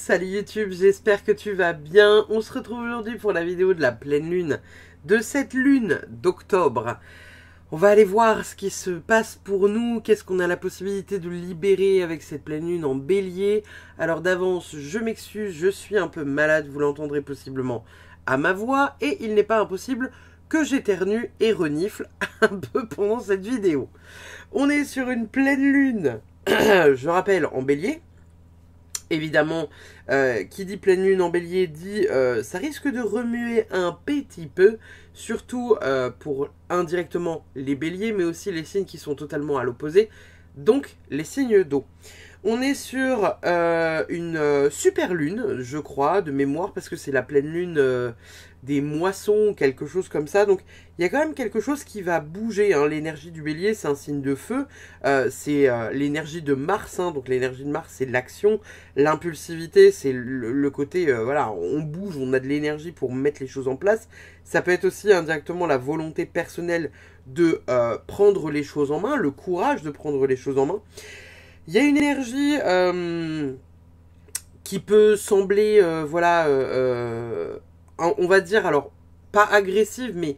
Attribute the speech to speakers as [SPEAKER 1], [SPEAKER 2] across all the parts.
[SPEAKER 1] salut YouTube, j'espère que tu vas bien. On se retrouve aujourd'hui pour la vidéo de la pleine lune, de cette lune d'octobre. On va aller voir ce qui se passe pour nous, qu'est-ce qu'on a la possibilité de libérer avec cette pleine lune en bélier. Alors d'avance, je m'excuse, je suis un peu malade, vous l'entendrez possiblement à ma voix, et il n'est pas impossible que j'éternue et renifle un peu pendant cette vidéo. On est sur une pleine lune, je rappelle, en bélier. Évidemment, qui dit pleine lune en bélier dit ça risque de remuer un petit peu, surtout pour indirectement les béliers, mais aussi les signes qui sont totalement à l'opposé, donc les signes d'eau. On est sur une super lune, je crois, de mémoire, parce que c'est la pleine lune des moissons, quelque chose comme ça. Donc il y a quand même quelque chose qui va bouger, hein. L'énergie du bélier, c'est un signe de feu, c'est l'énergie de Mars, hein. Donc l'énergie de Mars, c'est l'action, l'impulsivité, c'est le côté, voilà, on bouge, on a de l'énergie pour mettre les choses en place. Ça peut être aussi indirectement la volonté personnelle de prendre les choses en main, le courage de prendre les choses en main. Il y a une énergie qui peut sembler, voilà, on va dire, alors, pas agressive, mais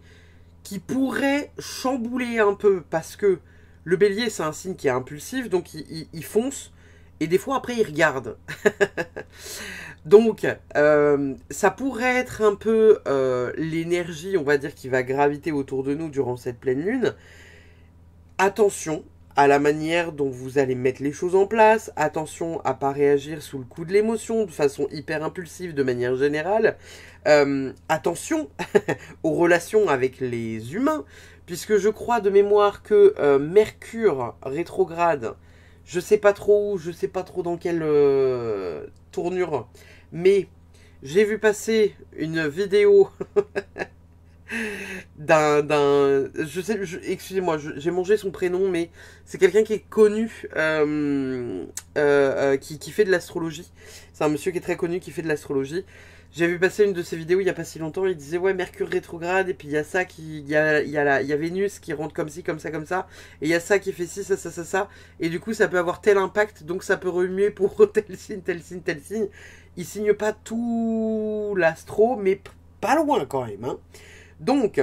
[SPEAKER 1] qui pourrait chambouler un peu, parce que le bélier, c'est un signe qui est impulsif, donc il fonce, et des fois, après, il regarde. Donc, ça pourrait être un peu l'énergie, on va dire, qui va graviter autour de nous durant cette pleine lune. Attention à la manière dont vous allez mettre les choses en place, attention à pas réagir sous le coup de l'émotion de façon hyper impulsive de manière générale, attention aux relations avec les humains, puisque je crois de mémoire que Mercure rétrograde, je sais pas trop où, je sais pas trop dans quelle tournure, mais j'ai vu passer une vidéo excusez-moi, j'ai mangé son prénom, mais c'est quelqu'un qui est connu, qui fait de l'astrologie. C'est un monsieur qui est très connu qui fait de l'astrologie. J'ai vu passer une de ses vidéos il y a pas si longtemps. Il disait ouais, Mercure rétrograde, et puis il y a ça il y a Vénus qui rentre comme ci, comme ça, et il y a ça qui fait ci, ça, et du coup ça peut avoir tel impact, donc ça peut remuer pour tel signe, tel signe, tel signe. Il signe pas tout l'astro, mais pas loin quand même, hein. Donc,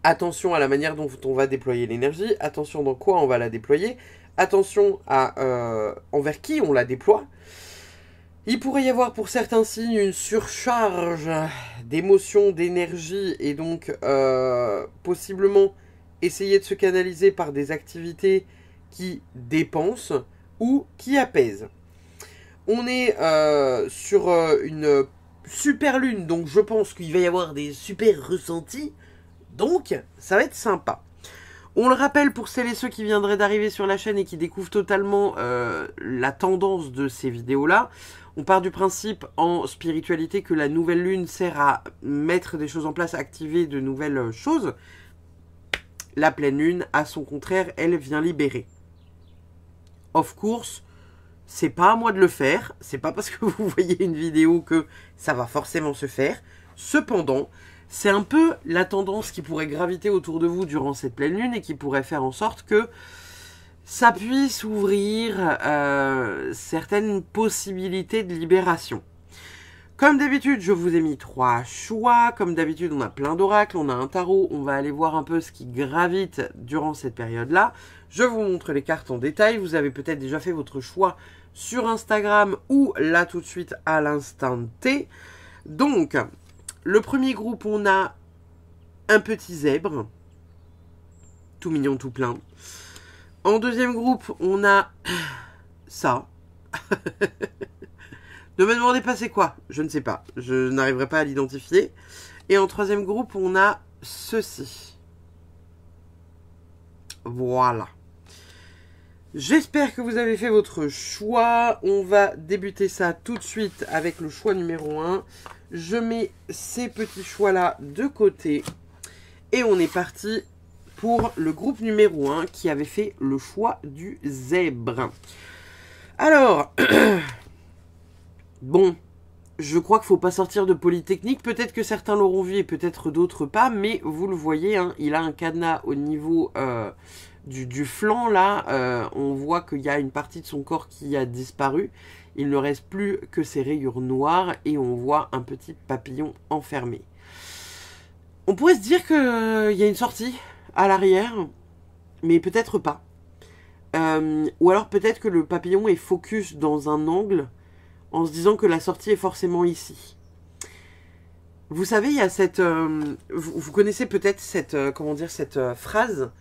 [SPEAKER 1] attention à la manière dont on va déployer l'énergie, attention dans quoi on va la déployer, attention à envers qui on la déploie. Il pourrait y avoir pour certains signes une surcharge d'émotions, d'énergie, et donc possiblement essayer de se canaliser par des activités qui dépensent ou qui apaisent. On est sur une super lune, donc je pense qu'il va y avoir des super ressentis, donc ça va être sympa. On le rappelle pour celles et ceux qui viendraient d'arriver sur la chaîne et qui découvrent totalement la tendance de ces vidéos-là. On part du principe en spiritualité que la nouvelle lune sert à mettre des choses en place, activer de nouvelles choses. La pleine lune, à son contraire, elle vient libérer. Of course, c'est pas à moi de le faire, c'est pas parce que vous voyez une vidéo que ça va forcément se faire. Cependant, c'est un peu la tendance qui pourrait graviter autour de vous durant cette pleine lune et qui pourrait faire en sorte que ça puisse ouvrir certaines possibilités de libération. Comme d'habitude, je vous ai mis 3 choix. Comme d'habitude, on a plein d'oracles, on a un tarot. On va aller voir un peu ce qui gravite durant cette période-là. Je vous montre les cartes en détail. Vous avez peut-être déjà fait votre choix sur Instagram ou là tout de suite à l'instant T. Donc, le premier groupe, on a un petit zèbre. Tout mignon, tout plein. En deuxième groupe, on a ça. Ne me demandez pas c'est quoi, je ne sais pas, je n'arriverai pas à l'identifier. Et en troisième groupe, on a ceci. Voilà. J'espère que vous avez fait votre choix. On va débuter ça tout de suite avec le choix numéro 1. Je mets ces petits choix-là de côté. Et on est parti pour le groupe numéro 1 qui avait fait le choix du zèbre. Alors... Bon, je crois qu'il ne faut pas sortir de Polytechnique. Peut-être que certains l'auront vu et peut-être d'autres pas. Mais vous le voyez, hein, il a un cadenas au niveau du flanc. Là, on voit qu'il y a une partie de son corps qui a disparu. Il ne reste plus que ces rayures noires et on voit un petit papillon enfermé. On pourrait se dire qu'il y a une sortie à l'arrière, mais peut-être pas. Ou alors peut-être que le papillon est focus dans un angle en se disant que la sortie est forcément ici. Vous savez, il y a cette... vous connaissez peut-être cette, cette phrase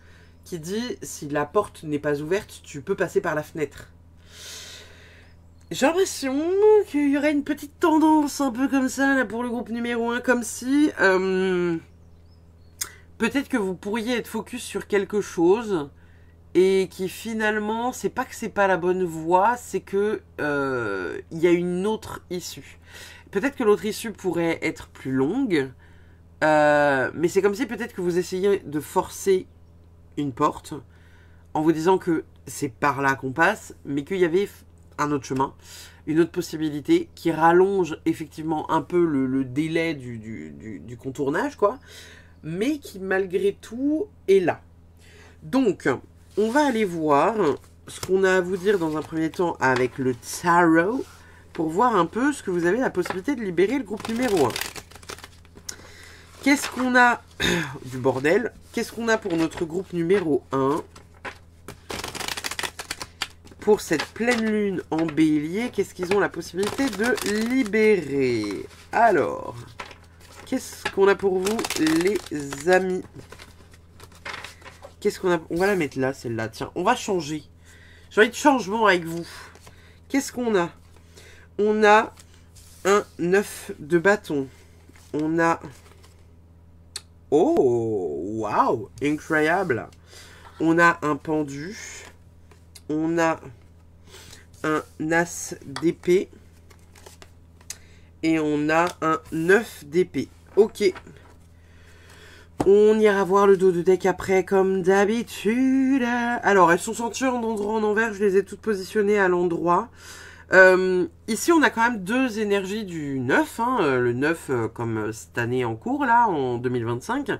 [SPEAKER 1] qui dit « Si la porte n'est pas ouverte, tu peux passer par la fenêtre ». J'ai l'impression qu'il y aurait une petite tendance un peu comme ça là, pour le groupe numéro 1, comme si... peut-être que vous pourriez être focus sur quelque chose et qui finalement, c'est pas que c'est pas la bonne voie, c'est que il y a une autre issue. Peut-être que l'autre issue pourrait être plus longue, mais c'est comme si peut-être que vous essayez de forcer une porte en vous disant que c'est par là qu'on passe, mais qu'il y avait un autre chemin, une autre possibilité qui rallonge effectivement un peu le délai du contournage, quoi, mais qui malgré tout est là. Donc, on va aller voir ce qu'on a à vous dire dans un premier temps avec le tarot, pour voir un peu ce que vous avez la possibilité de libérer le groupe numéro 1. Qu'est-ce qu'on a du bordel? Qu'est-ce qu'on a pour notre groupe numéro 1? Pour cette pleine lune en bélier, qu'est-ce qu'ils ont la possibilité de libérer? Alors, qu'est-ce qu'on a pour vous, les amis? Qu'est-ce qu'on a? On va la mettre là, celle-là. Tiens, on va changer. J'ai envie de changement avec vous. Qu'est-ce qu'on a? On a un 9 de bâton. On a... Oh, waouh, incroyable. On a un pendu. On a un as d'épée. Et on a un 9 d'épée. Ok. On ira voir le dos de deck après, comme d'habitude. Alors, elles sont sorties en endroit en envers. Je les ai toutes positionnées à l'endroit. Ici, on a quand même deux énergies du 9. Hein, le 9, comme cette année en cours, là, en 2025.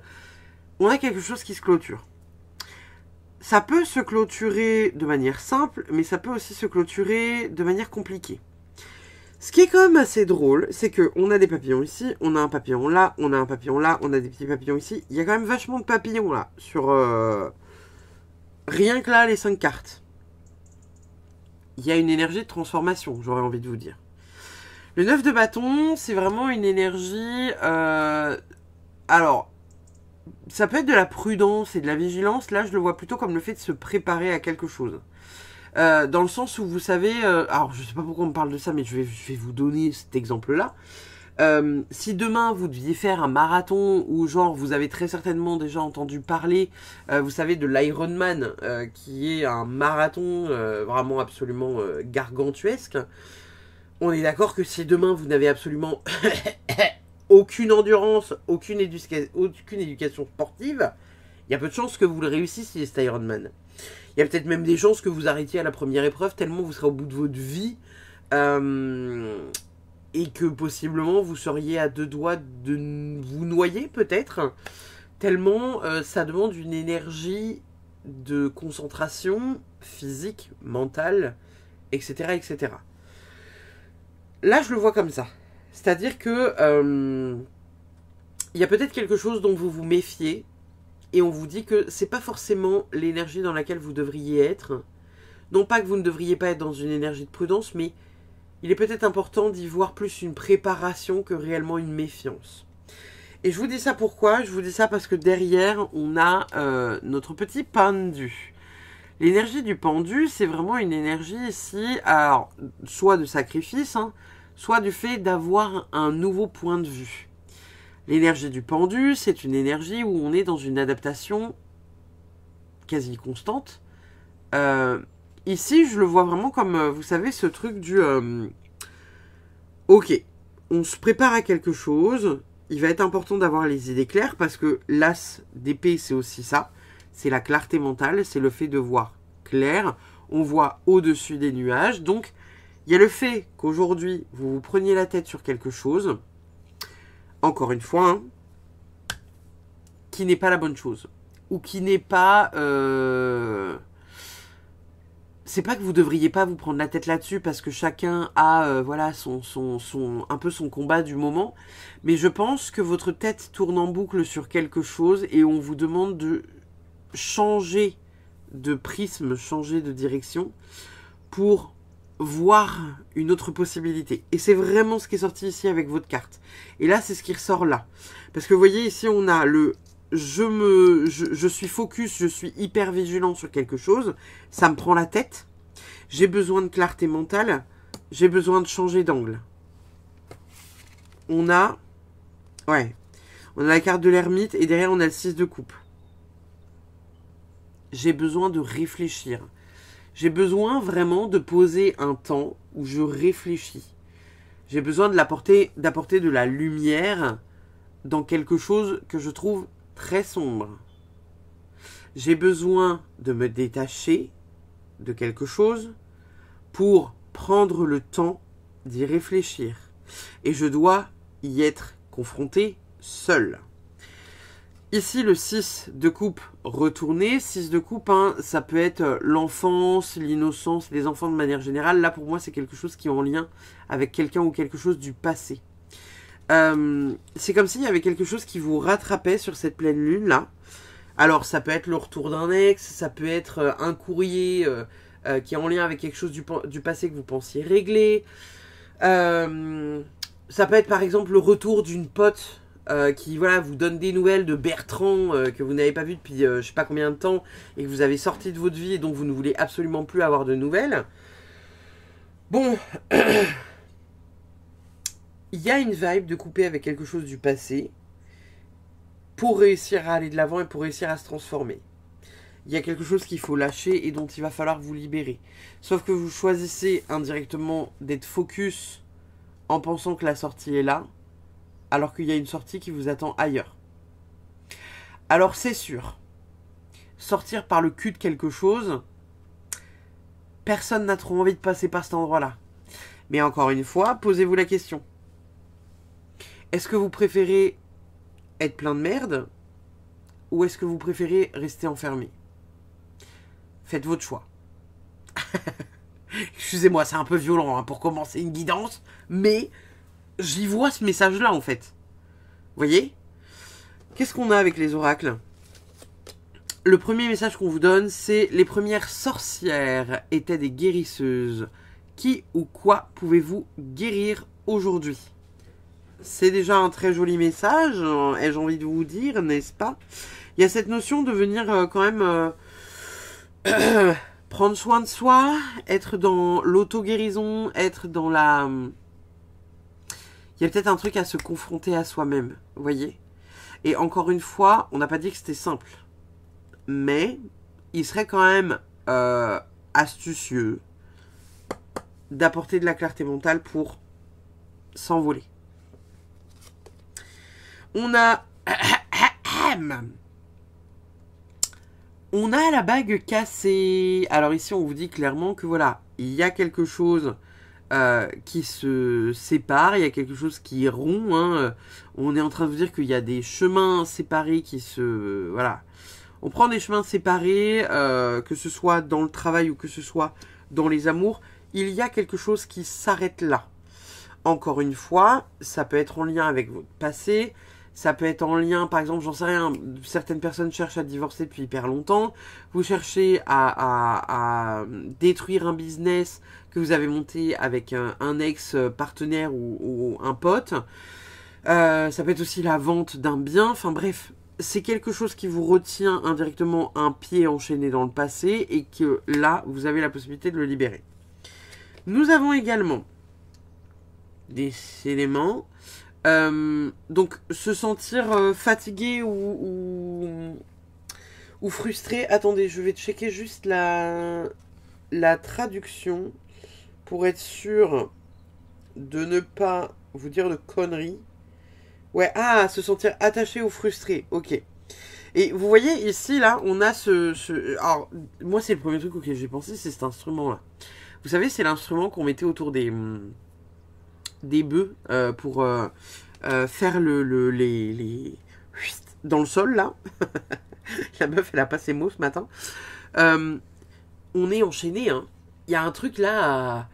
[SPEAKER 1] On a quelque chose qui se clôture. Ça peut se clôturer de manière simple, mais ça peut aussi se clôturer de manière compliquée. Ce qui est quand même assez drôle, c'est qu'on a des papillons ici, on a un papillon là, on a un papillon là, on a des petits papillons ici. Il y a quand même vachement de papillons là, sur rien que là, les 5 cartes. Il y a une énergie de transformation, j'aurais envie de vous dire. Le 9 de bâton, c'est vraiment une énergie... alors, ça peut être de la prudence et de la vigilance. Là, je le vois plutôt comme le fait de se préparer à quelque chose. Dans le sens où vous savez... alors, je sais pas pourquoi on me parle de ça, mais je vais vous donner cet exemple-là. Si demain vous deviez faire un marathon ou genre vous avez très certainement déjà entendu parler, vous savez, de l'Ironman, qui est un marathon vraiment absolument gargantuesque, on est d'accord que si demain vous n'avez absolument aucune endurance, aucune éducation sportive, il y a peu de chances que vous le réussissiez cet Ironman. Il y a peut-être même des chances que vous arrêtiez à la première épreuve tellement vous serez au bout de votre vie. Et que possiblement vous seriez à deux doigts de vous noyer peut-être, tellement ça demande une énergie de concentration physique, mentale, etc. etc. Là je le vois comme ça, c'est-à-dire que il y a peut-être quelque chose dont vous vous méfiez, et on vous dit que c'est pas forcément l'énergie dans laquelle vous devriez être, non pas que vous ne devriez pas être dans une énergie de prudence, mais il est peut-être important d'y voir plus une préparation que réellement une méfiance. Et je vous dis ça pourquoi? Je vous dis ça parce que derrière, on a notre petit pendu. L'énergie du pendu, c'est vraiment une énergie ici, alors, soit de sacrifice, hein, soit du fait d'avoir un nouveau point de vue. L'énergie du pendu, c'est une énergie où on est dans une adaptation quasi constante. Ici, je le vois vraiment comme, vous savez, ce truc du... ok, on se prépare à quelque chose. Il va être important d'avoir les idées claires parce que l'as d'épée, c'est aussi ça. C'est la clarté mentale, c'est le fait de voir clair. On voit au-dessus des nuages. Donc, il y a le fait qu'aujourd'hui, vous vous preniez la tête sur quelque chose. Encore une fois, hein, qui n'est pas la bonne chose. Ou qui n'est pas... c'est pas que vous devriez pas vous prendre la tête là-dessus parce que chacun a voilà un peu son combat du moment, mais je pense que votre tête tourne en boucle sur quelque chose et on vous demande de changer de prisme, changer de direction pour voir une autre possibilité. Et c'est vraiment ce qui est sorti ici avec votre carte. Et là, c'est ce qui ressort là. Parce que vous voyez, ici, on a le je suis focus, je suis hyper vigilant sur quelque chose, ça me prend la tête, j'ai besoin de clarté mentale, j'ai besoin de changer d'angle. On a la carte de l'ermite et derrière on a le 6 de coupe. J'ai besoin de réfléchir. J'ai besoin vraiment de poser un temps où je réfléchis. J'ai besoin d'apporter de la lumière dans quelque chose que je trouve très sombre. J'ai besoin de me détacher de quelque chose pour prendre le temps d'y réfléchir. Et je dois y être confronté seul. Ici, le 6 de coupe retourné. 6 de coupe, hein, ça peut être l'enfance, l'innocence des enfants de manière générale. Là, pour moi, c'est quelque chose qui est en lien avec quelqu'un ou quelque chose du passé. C'est comme s'il y avait quelque chose qui vous rattrapait sur cette pleine lune-là. Alors, ça peut être le retour d'un ex, ça peut être un courrier qui est en lien avec quelque chose du passé que vous pensiez régler. Ça peut être, par exemple, le retour d'une pote qui voilà, vous donne des nouvelles de Bertrand que vous n'avez pas vu depuis je sais pas combien de temps et que vous avez sorti de votre vie et dont vous ne voulez absolument plus avoir de nouvelles. Bon, il y a une vibe de couper avec quelque chose du passé pour réussir à aller de l'avant et pour réussir à se transformer. Il y a quelque chose qu'il faut lâcher et dont il va falloir vous libérer. Sauf que vous choisissez indirectement d'être focus en pensant que la sortie est là, alors qu'il y a une sortie qui vous attend ailleurs. Alors c'est sûr, sortir par le cul de quelque chose, personne n'a trop envie de passer par cet endroit-là. Mais encore une fois, posez-vous la question. Est-ce que vous préférez être plein de merde ou est-ce que vous préférez rester enfermé? Faites votre choix. Excusez-moi, c'est un peu violent hein, pour commencer une guidance, mais j'y vois ce message-là en fait. Vous voyez? Qu'est-ce qu'on a avec les oracles? Le premier message qu'on vous donne, c'est les premières sorcières étaient des guérisseuses. Qui ou quoi pouvez-vous guérir aujourd'hui? C'est déjà un très joli message, ai-je envie de vous dire, n'est-ce pas? Il y a cette notion de venir quand même prendre soin de soi, être dans l'auto-guérison, être dans la... Il y a peut-être un truc à se confronter à soi-même, vous voyez? Et encore une fois, on n'a pas dit que c'était simple. Mais il serait quand même astucieux d'apporter de la clarté mentale pour s'envoler. On a... On a la bague cassée. Alors ici, on vous dit clairement que voilà, il y a quelque chose qui se sépare, il y a quelque chose qui est rond. Hein. On est en train de vous dire qu'il y a des chemins séparés qui se... voilà. On prend des chemins séparés, que ce soit dans le travail ou que ce soit dans les amours. Il y a quelque chose qui s'arrête là. Encore une fois, ça peut être en lien avec votre passé. Ça peut être en lien, par exemple, j'en sais rien, certaines personnes cherchent à divorcer depuis hyper longtemps. Vous cherchez à détruire un business que vous avez monté avec un ex-partenaire ou un pote. Ça peut être aussi la vente d'un bien. Enfin bref, c'est quelque chose qui vous retient indirectement un pied enchaîné dans le passé et que là, vous avez la possibilité de le libérer. Nous avons également des éléments... donc se sentir fatigué ou frustré. Attendez, je vais checker juste la traduction pour être sûr de ne pas vous dire de conneries. Ouais, ah, se sentir attaché ou frustré, ok. Et vous voyez ici, là, on a alors, moi c'est le premier truc auquel j'ai pensé, c'est cet instrument-là. Vous savez, c'est l'instrument qu'on mettait autour des bœufs pour faire les dans le sol là. La meuf elle a pas ses mots ce matin. On est enchaîné hein. il y a un truc là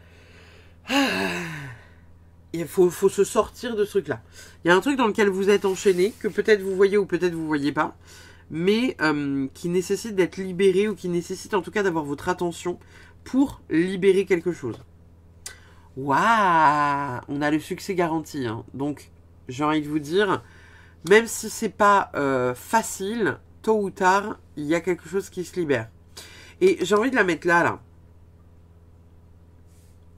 [SPEAKER 1] il faut se sortir de ce truc là. Il y a un truc dans lequel vous êtes enchaîné, que peut-être vous voyez ou peut-être vous voyez pas, mais qui nécessite d'être libéré, ou qui nécessite en tout cas d'avoir votre attention pour libérer quelque chose. Waouh, on a le succès garanti, hein. Donc j'ai envie de vous dire, même si c'est pas facile, tôt ou tard, il y a quelque chose qui se libère. Et j'ai envie de la mettre là.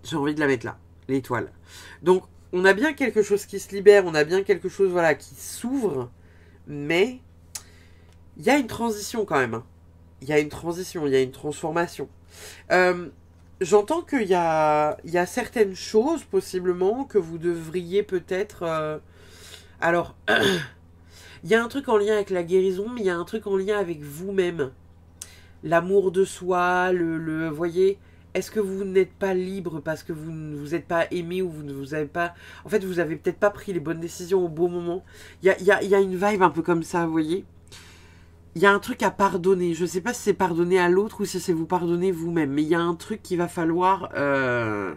[SPEAKER 1] J'ai envie de la mettre là, l'étoile. Donc, on a bien quelque chose qui se libère, on a bien quelque chose, voilà, qui s'ouvre, mais il y a une transition quand même, hein. Il y a une transition, il y a une transformation. J'entends qu'il y a certaines choses, possiblement, que vous devriez peut-être... Alors, il y a un truc en lien avec la guérison, mais il y a un truc en lien avec vous-même. L'amour de soi, voyez, est-ce que vous n'êtes pas libre parce que vous ne vous êtes pas aimé, ou vous ne vous avez pas... En fait, vous avez peut-être pas pris les bonnes décisions au bon moment. Il y a une vibe un peu comme ça, vous voyez. Il y a un truc à pardonner. Je ne sais pas si c'est pardonner à l'autre ou si c'est vous pardonner vous-même. Mais il y a un truc qu'il va falloir... il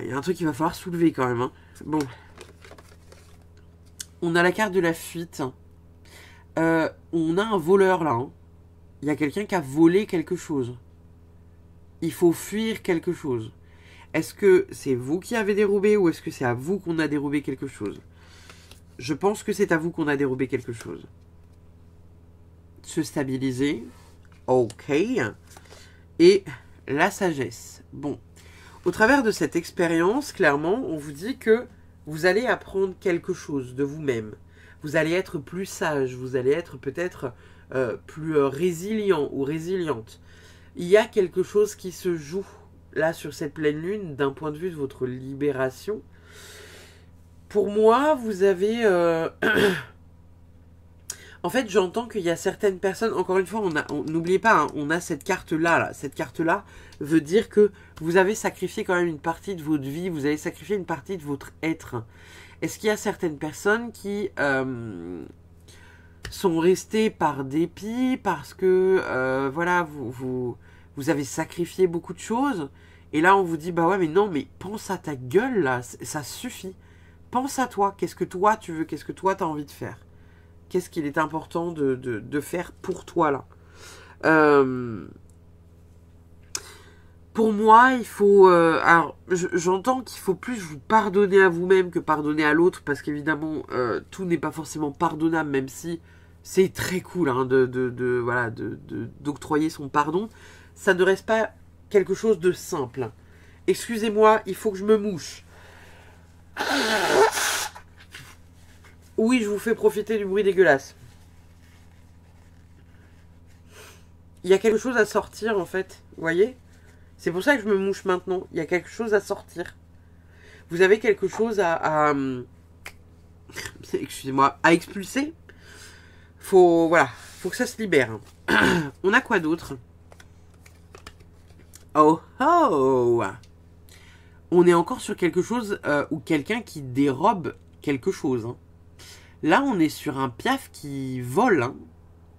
[SPEAKER 1] y a un truc qu'il va falloir soulever quand même, hein. Bon. On a la carte de la fuite. On a un voleur là, hein. Il y a quelqu'un qui a volé quelque chose. Il faut fuir quelque chose. Est-ce que c'est vous qui avez dérobé, ou est-ce que c'est à vous qu'on a dérobé quelque chose? Je pense que c'est à vous qu'on a dérobé quelque chose. Se stabiliser. Ok. Et la sagesse. Bon. Au travers de cette expérience, clairement, on vous dit que vous allez apprendre quelque chose de vous-même. Vous allez être plus sage. Vous allez être peut-être plus résilient ou résiliente. Il y a quelque chose qui se joue là sur cette pleine lune d'un point de vue de votre libération. Pour moi, vous avez... En fait, j'entends qu'il y a certaines personnes... Encore une fois, n'oubliez pas, hein, on a cette carte-là. Là. Cette carte-là veut dire que vous avez sacrifié quand même une partie de votre vie. Vous avez sacrifié une partie de votre être. Est-ce qu'il y a certaines personnes qui... sont restés par dépit, parce que voilà, vous avez sacrifié beaucoup de choses, et là on vous dit bah ouais mais non, mais pense à ta gueule là, ça suffit, pense à toi, qu'est-ce que toi tu veux, qu'est-ce que toi tu as envie de faire, qu'est-ce qu'il est important de faire pour toi là. Pour moi, il faut... alors, j'entends qu'il faut plus vous pardonner à vous-même que pardonner à l'autre, parce qu'évidemment, tout n'est pas forcément pardonnable, même si c'est très cool hein, d'octroyer son pardon. Ça ne reste pas quelque chose de simple. Excusez-moi, il faut que je me mouche. Oui, je vous fais profiter du bruit dégueulasse. Il y a quelque chose à sortir, en fait, vous voyez ? C'est pour ça que je me mouche maintenant. Il y a quelque chose à sortir. Vous avez quelque chose excusez-moi, à expulser. Voilà, faut que ça se libère. On a quoi d'autre? Oh oh! On est encore sur quelque chose ou quelqu'un qui dérobe quelque chose. Hein. Là, on est sur un piaf qui vole. Hein.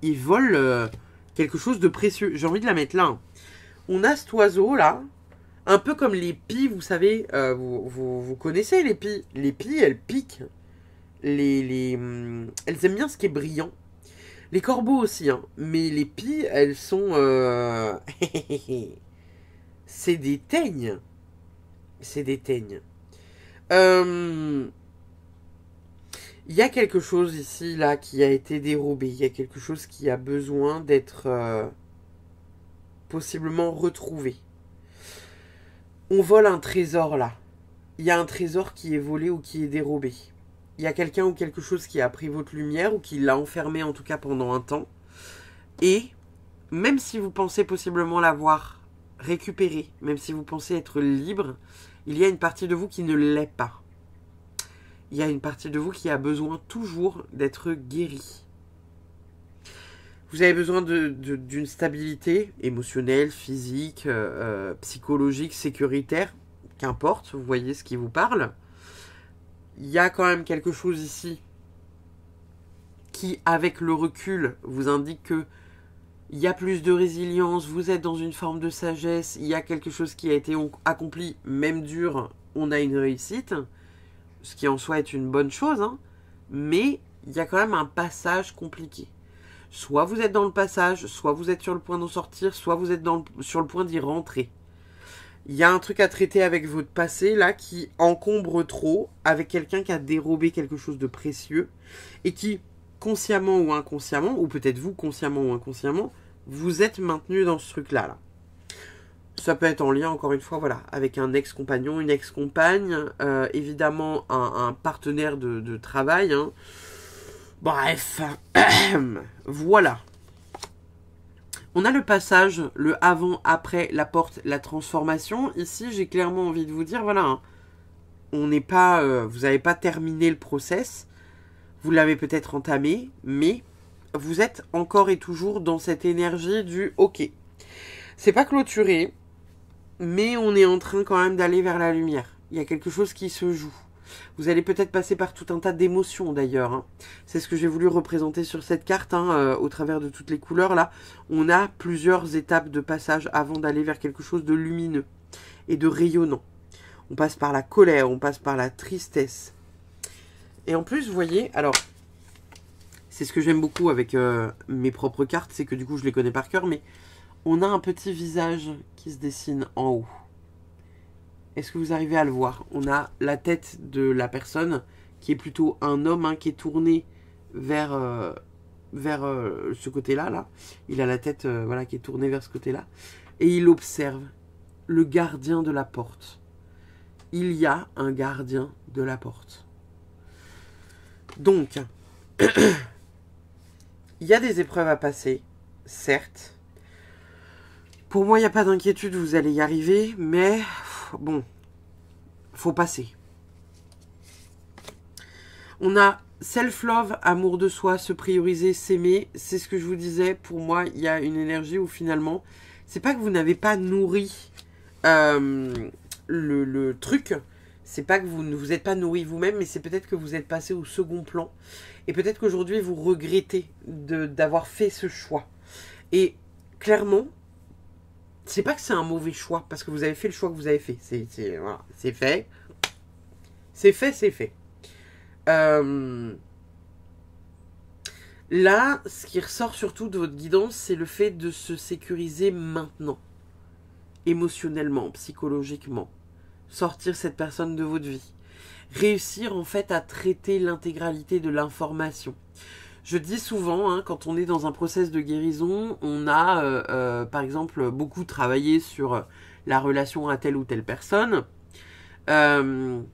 [SPEAKER 1] Il vole quelque chose de précieux. J'ai envie de la mettre là. Hein. On a cet oiseau là, un peu comme les pies, vous savez, vous connaissez les pies. Les pies, elles piquent. Elles aiment bien ce qui est brillant. Les corbeaux aussi, hein. Mais les pies, elles sont... c'est des teignes. C'est des teignes. Il y a quelque chose ici, là, qui a été dérobé. Il y a quelque chose qui a besoin d'être... possiblement retrouvé. On vole un trésor là. Il y a un trésor qui est volé ou qui est dérobé. Il y a quelqu'un ou quelque chose qui a pris votre lumière ou qui l'a enfermé en tout cas pendant un temps. Et même si vous pensez possiblement l'avoir récupéré, même si vous pensez être libre, il y a une partie de vous qui ne l'est pas. Il y a une partie de vous qui a besoin toujours d'être guérie. Vous avez besoin d'une stabilité émotionnelle, physique, psychologique, sécuritaire, qu'importe, vous voyez ce qui vous parle. Il y a quand même quelque chose ici qui, avec le recul, vous indique que il y a plus de résilience, vous êtes dans une forme de sagesse, il y a quelque chose qui a été accompli, même dur, on a une réussite, ce qui en soi est une bonne chose, hein, mais il y a quand même un passage compliqué. Soit vous êtes dans le passage, soit vous êtes sur le point d'en sortir, soit vous êtes sur le point d'y rentrer. Il y a un truc à traiter avec votre passé, là, qui encombre trop, avec quelqu'un qui a dérobé quelque chose de précieux, et qui, consciemment ou inconsciemment, ou peut-être vous, consciemment ou inconsciemment, vous êtes maintenu dans ce truc-là, là. Ça peut être en lien, encore une fois, voilà, avec un ex-compagnon, une ex-compagne, évidemment un partenaire de travail, hein. Bref, voilà. On a le passage, le avant-après, la porte, la transformation. Ici, j'ai clairement envie de vous dire, voilà, hein, on n'est pas, vous n'avez pas terminé le process, vous l'avez peut-être entamé, mais vous êtes encore et toujours dans cette énergie du « ok ». C'est pas clôturé, mais on est en train quand même d'aller vers la lumière. Il y a quelque chose qui se joue. Vous allez peut-être passer par tout un tas d'émotions d'ailleurs, hein. C'est ce que j'ai voulu représenter sur cette carte, hein, au travers de toutes les couleurs là. On a plusieurs étapes de passage avant d'aller vers quelque chose de lumineux et de rayonnant. On passe par la colère, on passe par la tristesse. Et en plus, vous voyez, alors, c'est ce que j'aime beaucoup avec mes propres cartes, c'est que du coup je les connais par cœur, mais on a un petit visage qui se dessine en haut. Est-ce que vous arrivez à le voir? On a la tête de la personne, qui est plutôt un homme, hein, qui est tourné vers ce côté-là. Là. Il a la tête voilà, qui est tournée vers ce côté-là. Et il observe le gardien de la porte. Il y a un gardien de la porte. Donc, il y a des épreuves à passer, certes. Pour moi, il n'y a pas d'inquiétude, vous allez y arriver, mais bon, faut passer. On a self-love, amour de soi, se prioriser, s'aimer. C'est ce que je vous disais. Pour moi, il y a une énergie où finalement, c'est pas que vous n'avez pas nourri le truc. C'est pas que vous ne vous êtes pas nourri vous-même, mais c'est peut-être que vous êtes passé au second plan. Et peut-être qu'aujourd'hui, vous regrettez d'avoir fait ce choix. Et clairement, c'est pas que c'est un mauvais choix, parce que vous avez fait le choix que vous avez fait. Voilà, c'est fait. C'est fait, c'est fait. Là, ce qui ressort surtout de votre guidance, c'est le fait de se sécuriser maintenant. Émotionnellement, psychologiquement. Sortir cette personne de votre vie. Réussir en fait à traiter l'intégralité de l'information. Je dis souvent, hein, quand on est dans un process de guérison, on a, par exemple, beaucoup travaillé sur la relation à telle ou telle personne. Même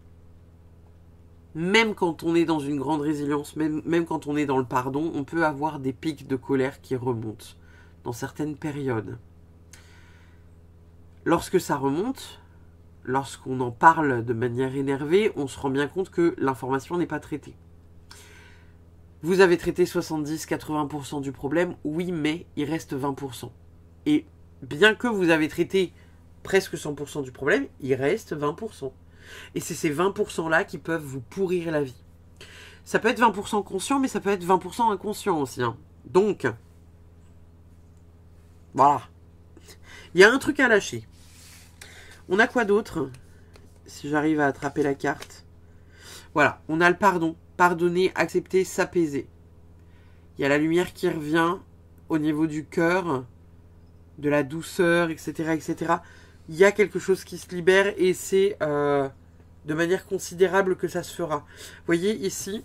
[SPEAKER 1] quand on est dans une grande résilience, même quand on est dans le pardon, on peut avoir des pics de colère qui remontent dans certaines périodes. Lorsque ça remonte, lorsqu'on en parle de manière énervée, on se rend bien compte que l'information n'est pas traitée. Vous avez traité 70-80% du problème, oui, mais il reste 20%. Et bien que vous avez traité presque 100% du problème, il reste 20%. Et c'est ces 20%-là qui peuvent vous pourrir la vie. Ça peut être 20% conscient, mais ça peut être 20% inconscient aussi, hein. Donc, voilà. Il y a un truc à lâcher. On a quoi d'autre? Si j'arrive à attraper la carte. Voilà, on a le pardon. Pardonner, accepter, s'apaiser. Il y a la lumière qui revient au niveau du cœur, de la douceur, etc., etc. Il y a quelque chose qui se libère et c'est de manière considérable que ça se fera. Vous voyez, ici,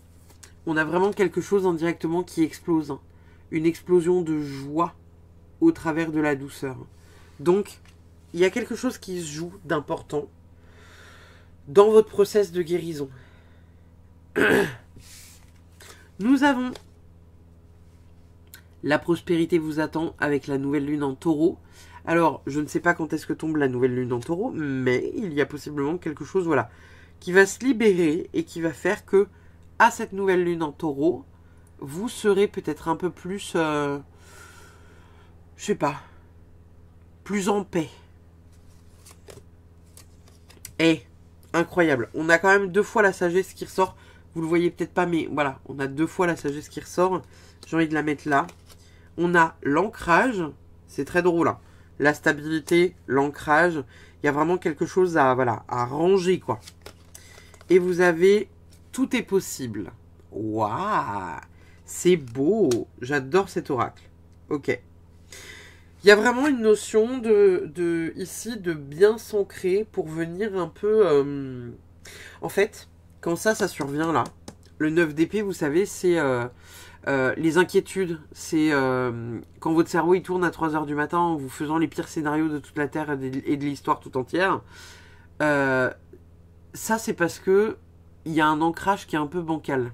[SPEAKER 1] on a vraiment quelque chose indirectement qui explose. Hein. Une explosion de joie au travers de la douceur. Donc, il y a quelque chose qui se joue d'important dans votre process de guérison. Nous avons la prospérité vous attend avec la nouvelle lune en taureau. Alors, je ne sais pas quand est-ce que tombe la nouvelle lune en taureau, mais il y a possiblement quelque chose, voilà, qui va se libérer et qui va faire que, à cette nouvelle lune en taureau, vous serez peut-être un peu plus, je sais pas, plus en paix. Et, incroyable, on a quand même 2 fois la sagesse qui ressort. Vous le voyez peut-être pas, mais voilà, on a 2 fois la sagesse qui ressort. J'ai envie de la mettre là. On a l'ancrage, c'est très drôle, hein. La stabilité, l'ancrage, il y a vraiment quelque chose à, voilà, à ranger, quoi. Et vous avez tout est possible. Waouh, c'est beau, j'adore cet oracle. Ok. Il y a vraiment une notion ici de bien s'ancrer pour venir un peu... En fait, quand ça survient là, le 9 d'épée, vous savez, c'est les inquiétudes. C'est quand votre cerveau il tourne à 3 heures du matin en vous faisant les pires scénarios de toute la Terre et de l'histoire tout entière. Ça, c'est parce que il y a un ancrage qui est un peu bancal.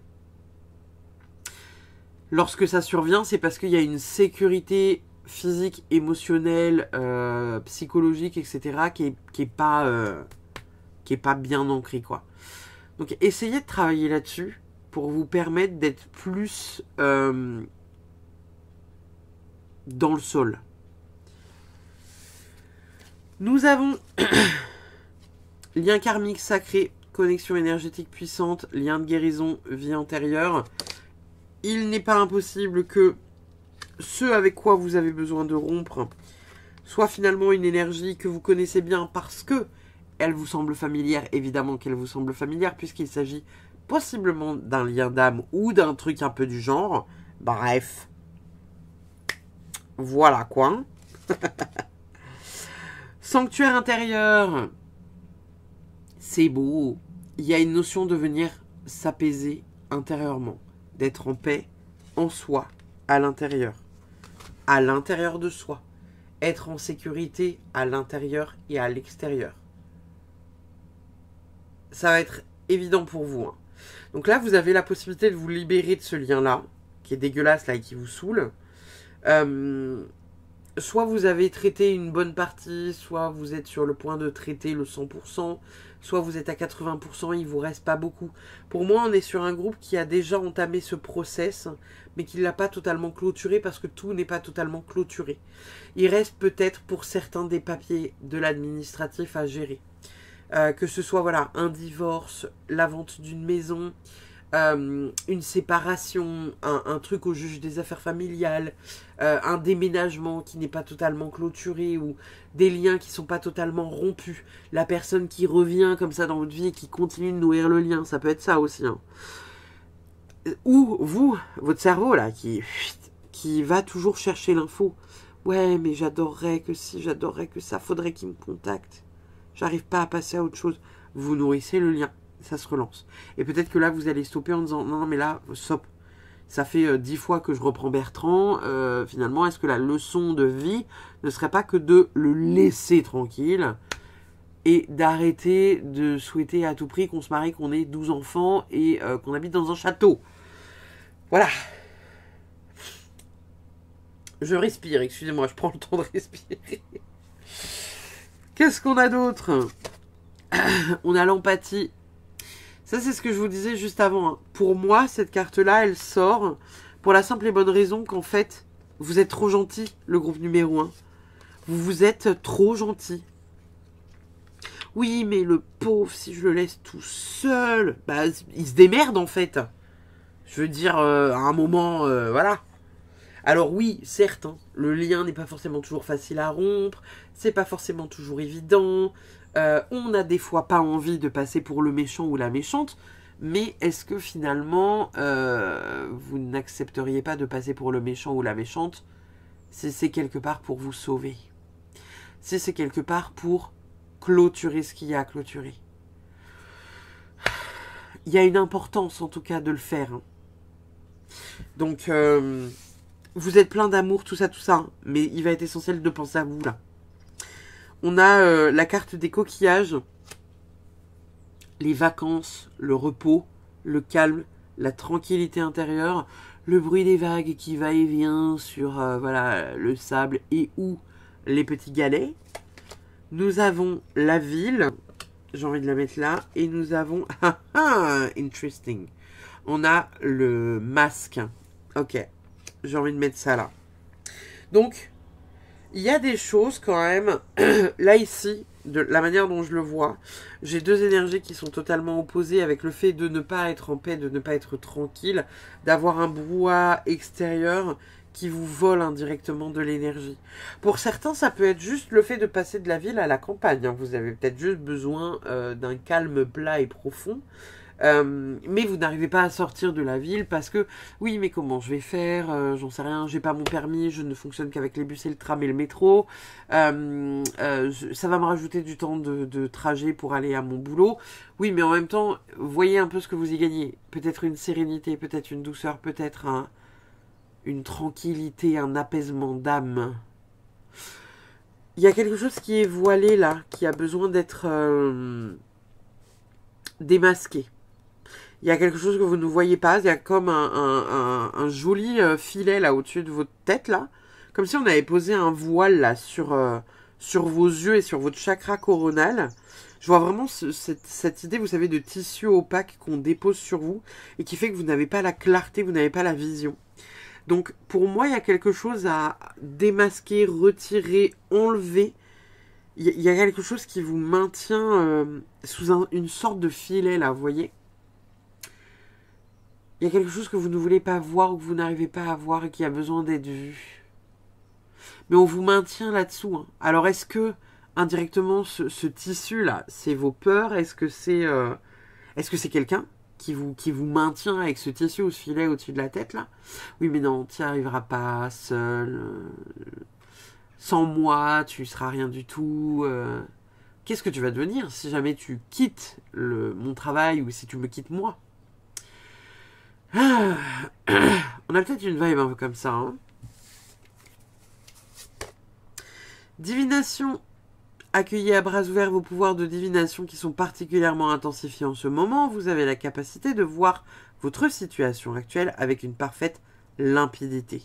[SPEAKER 1] Lorsque ça survient, c'est parce qu'il y a une sécurité physique, émotionnelle, psychologique, etc. qui est pas bien ancrée, quoi. Donc essayez de travailler là-dessus pour vous permettre d'être plus dans le sol. Nous avons lien karmique sacré, connexion énergétique puissante, lien de guérison, vie antérieure. Il n'est pas impossible que ce avec quoi vous avez besoin de rompre soit finalement une énergie que vous connaissez bien parce que elle vous semble familière, évidemment qu'elle vous semble familière, puisqu'il s'agit possiblement d'un lien d'âme ou d'un truc un peu du genre. Bref. Voilà quoi. Sanctuaire intérieur. C'est beau. Il y a une notion de venir s'apaiser intérieurement, d'être en paix en soi, à l'intérieur de soi, être en sécurité à l'intérieur et à l'extérieur. Ça va être évident pour vous, hein. Donc là, vous avez la possibilité de vous libérer de ce lien-là, qui est dégueulasse là et qui vous saoule. Soit vous avez traité une bonne partie, soit vous êtes sur le point de traiter le 100%, soit vous êtes à 80%, il vous reste pas beaucoup. Pour moi, on est sur un groupe qui a déjà entamé ce process, mais qui ne l'a pas totalement clôturé parce que tout n'est pas totalement clôturé. Il reste peut-être pour certains des papiers de l'administratif à gérer. Que ce soit voilà, un divorce, la vente d'une maison, une séparation, un truc au juge des affaires familiales, un déménagement qui n'est pas totalement clôturé ou des liens qui ne sont pas totalement rompus, la personne qui revient comme ça dans votre vie et qui continue de nourrir le lien, ça peut être ça aussi, hein. Ou vous, votre cerveau là, qui va toujours chercher l'info. Ouais, mais j'adorerais que si, j'adorerais que ça, faudrait qu'il me contacte. J'arrive pas à passer à autre chose. Vous nourrissez le lien, ça se relance. Et peut-être que là, vous allez stopper en disant, non, mais là, stop. Ça fait 10 fois que je reprends Bertrand. Finalement, est-ce que la leçon de vie ne serait pas que de le laisser tranquille et d'arrêter de souhaiter à tout prix qu'on se marie, qu'on ait 12 enfants et qu'on habite dans un château. Voilà. Je respire, excusez-moi, je prends le temps de respirer. Qu'est-ce qu'on a d'autre? On a l'empathie. Ça, c'est ce que je vous disais juste avant, hein. Pour moi, cette carte-là, elle sort pour la simple et bonne raison qu'en fait, vous êtes trop gentil, le groupe numéro 1. Vous êtes trop gentil. Oui, mais le pauvre, si je le laisse tout seul, bah, il se démerde en fait. Je veux dire, à un moment, voilà. Alors oui, certes, hein, le lien n'est pas forcément toujours facile à rompre, c'est pas forcément toujours évident, on a des fois pas envie de passer pour le méchant ou la méchante, mais est-ce que finalement, vous n'accepteriez pas de passer pour le méchant ou la méchante si c'est quelque part pour vous sauver? Si c'est quelque part pour clôturer ce qu'il y a à clôturer? Il y a une importance en tout cas de le faire, hein. Donc... vous êtes plein d'amour, tout ça, hein, mais il va être essentiel de penser à vous, là. On a la carte des coquillages, les vacances, le repos, le calme, la tranquillité intérieure, le bruit des vagues qui va et vient sur voilà, le sable et ou les petits galets. Nous avons la ville, j'ai envie de la mettre là, et nous avons... interesting. On a le masque. Ok. J'ai envie de mettre ça là. Donc, il y a des choses quand même. Là, ici, de la manière dont je le vois, j'ai deux énergies qui sont totalement opposées avec le fait de ne pas être en paix, de ne pas être tranquille, d'avoir un brouhaha extérieur qui vous vole indirectement de l'énergie. Pour certains, ça peut être juste le fait de passer de la ville à la campagne. Hein. Vous avez peut-être juste besoin d'un calme plat et profond. Mais vous n'arrivez pas à sortir de la ville parce que, oui, mais comment je vais faire, j'en sais rien, j'ai pas mon permis, je ne fonctionne qu'avec les bus et le tram et le métro. Ça va me rajouter du temps de trajet pour aller à mon boulot. Oui, mais en même temps, voyez un peu ce que vous y gagnez. Peut-être une sérénité, peut-être une douceur, peut-être une tranquillité, un apaisement d'âme. Il y a quelque chose qui est voilé là, qui a besoin d'être démasqué. Il y a quelque chose que vous ne voyez pas. Il y a comme un joli filet là au-dessus de votre tête là. Comme si on avait posé un voile là sur vos yeux et sur votre chakra coronal. Je vois vraiment cette idée, vous savez, de tissu opaque qu'on dépose sur vous et qui fait que vous n'avez pas la clarté, vous n'avez pas la vision. Donc pour moi, il y a quelque chose à démasquer, retirer, enlever. Il y a quelque chose qui vous maintient sous une sorte de filet là, vous voyez ? Il y a quelque chose que vous ne voulez pas voir ou que vous n'arrivez pas à voir et qui a besoin d'être vu. Mais on vous maintient là-dessous. Hein. Alors est-ce que, indirectement, ce tissu-là, c'est vos peurs? Est-ce que c'est quelqu'un qui vous maintient avec ce tissu ou ce filet au-dessus de la tête, là? Oui, mais non, tu n'y arriveras pas seul. Sans moi, tu ne seras rien du tout. Qu'est-ce que tu vas devenir si jamais tu quittes mon travail ou si tu me quittes moi? On a peut-être une vibe un peu comme ça. Hein. Divination. Accueillez à bras ouverts vos pouvoirs de divination qui sont particulièrement intensifiés en ce moment. Vous avez la capacité de voir votre situation actuelle avec une parfaite limpidité.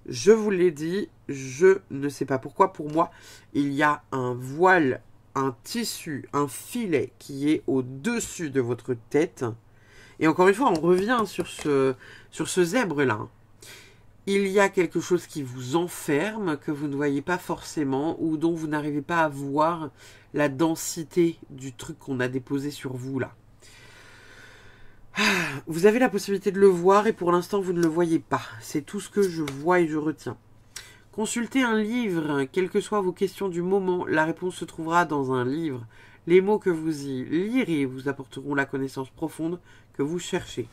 [SPEAKER 1] Je vous l'ai dit, je ne sais pas pourquoi. Pour moi, il y a un voile, un tissu, un filet qui est au-dessus de votre tête. Et encore une fois, on revient sur ce zèbre-là. Il y a quelque chose qui vous enferme, que vous ne voyez pas forcément, ou dont vous n'arrivez pas à voir la densité du truc qu'on a déposé sur vous, là. Vous avez la possibilité de le voir, et pour l'instant, vous ne le voyez pas. C'est tout ce que je vois et je retiens. Consultez un livre, quelles que soient vos questions du moment, la réponse se trouvera dans un livre. Les mots que vous y lirez vous apporteront la connaissance profonde que vous cherchez.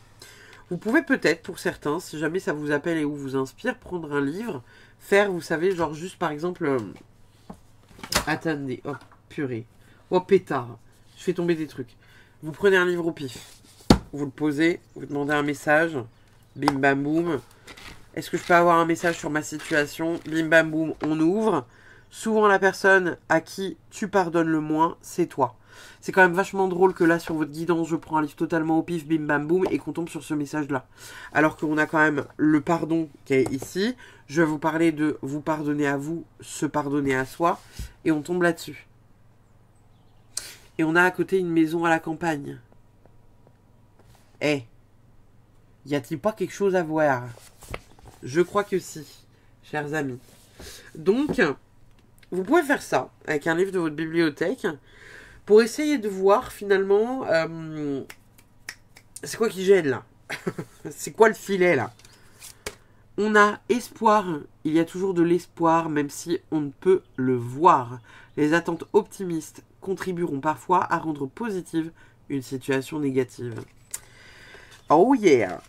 [SPEAKER 1] Vous pouvez peut-être, pour certains, si jamais ça vous appelle et ou vous inspire, prendre un livre, faire, vous savez, genre juste par exemple... Attendez, oh purée, oh pétard, je fais tomber des trucs. Vous prenez un livre au pif, vous le posez, vous demandez un message, bim bam boum. Est-ce que je peux avoir un message sur ma situation? Bim bam boum, on ouvre. Souvent la personne à qui tu pardonnes le moins, c'est toi. C'est quand même vachement drôle que là, sur votre guidance, je prends un livre totalement au pif, bim bam boum, et qu'on tombe sur ce message-là. Alors qu'on a quand même le pardon qui est ici. Je vais vous parler de vous pardonner à vous, se pardonner à soi, et on tombe là-dessus. Et on a à côté une maison à la campagne. Eh, y a-t-il pas quelque chose à voir? Je crois que si, chers amis. Donc, vous pouvez faire ça avec un livre de votre bibliothèque pour essayer de voir finalement c'est quoi qui gêne là. C'est quoi le filet là. On a espoir, il y a toujours de l'espoir même si on ne peut le voir. Les attentes optimistes contribueront parfois à rendre positive une situation négative. Oh yeah.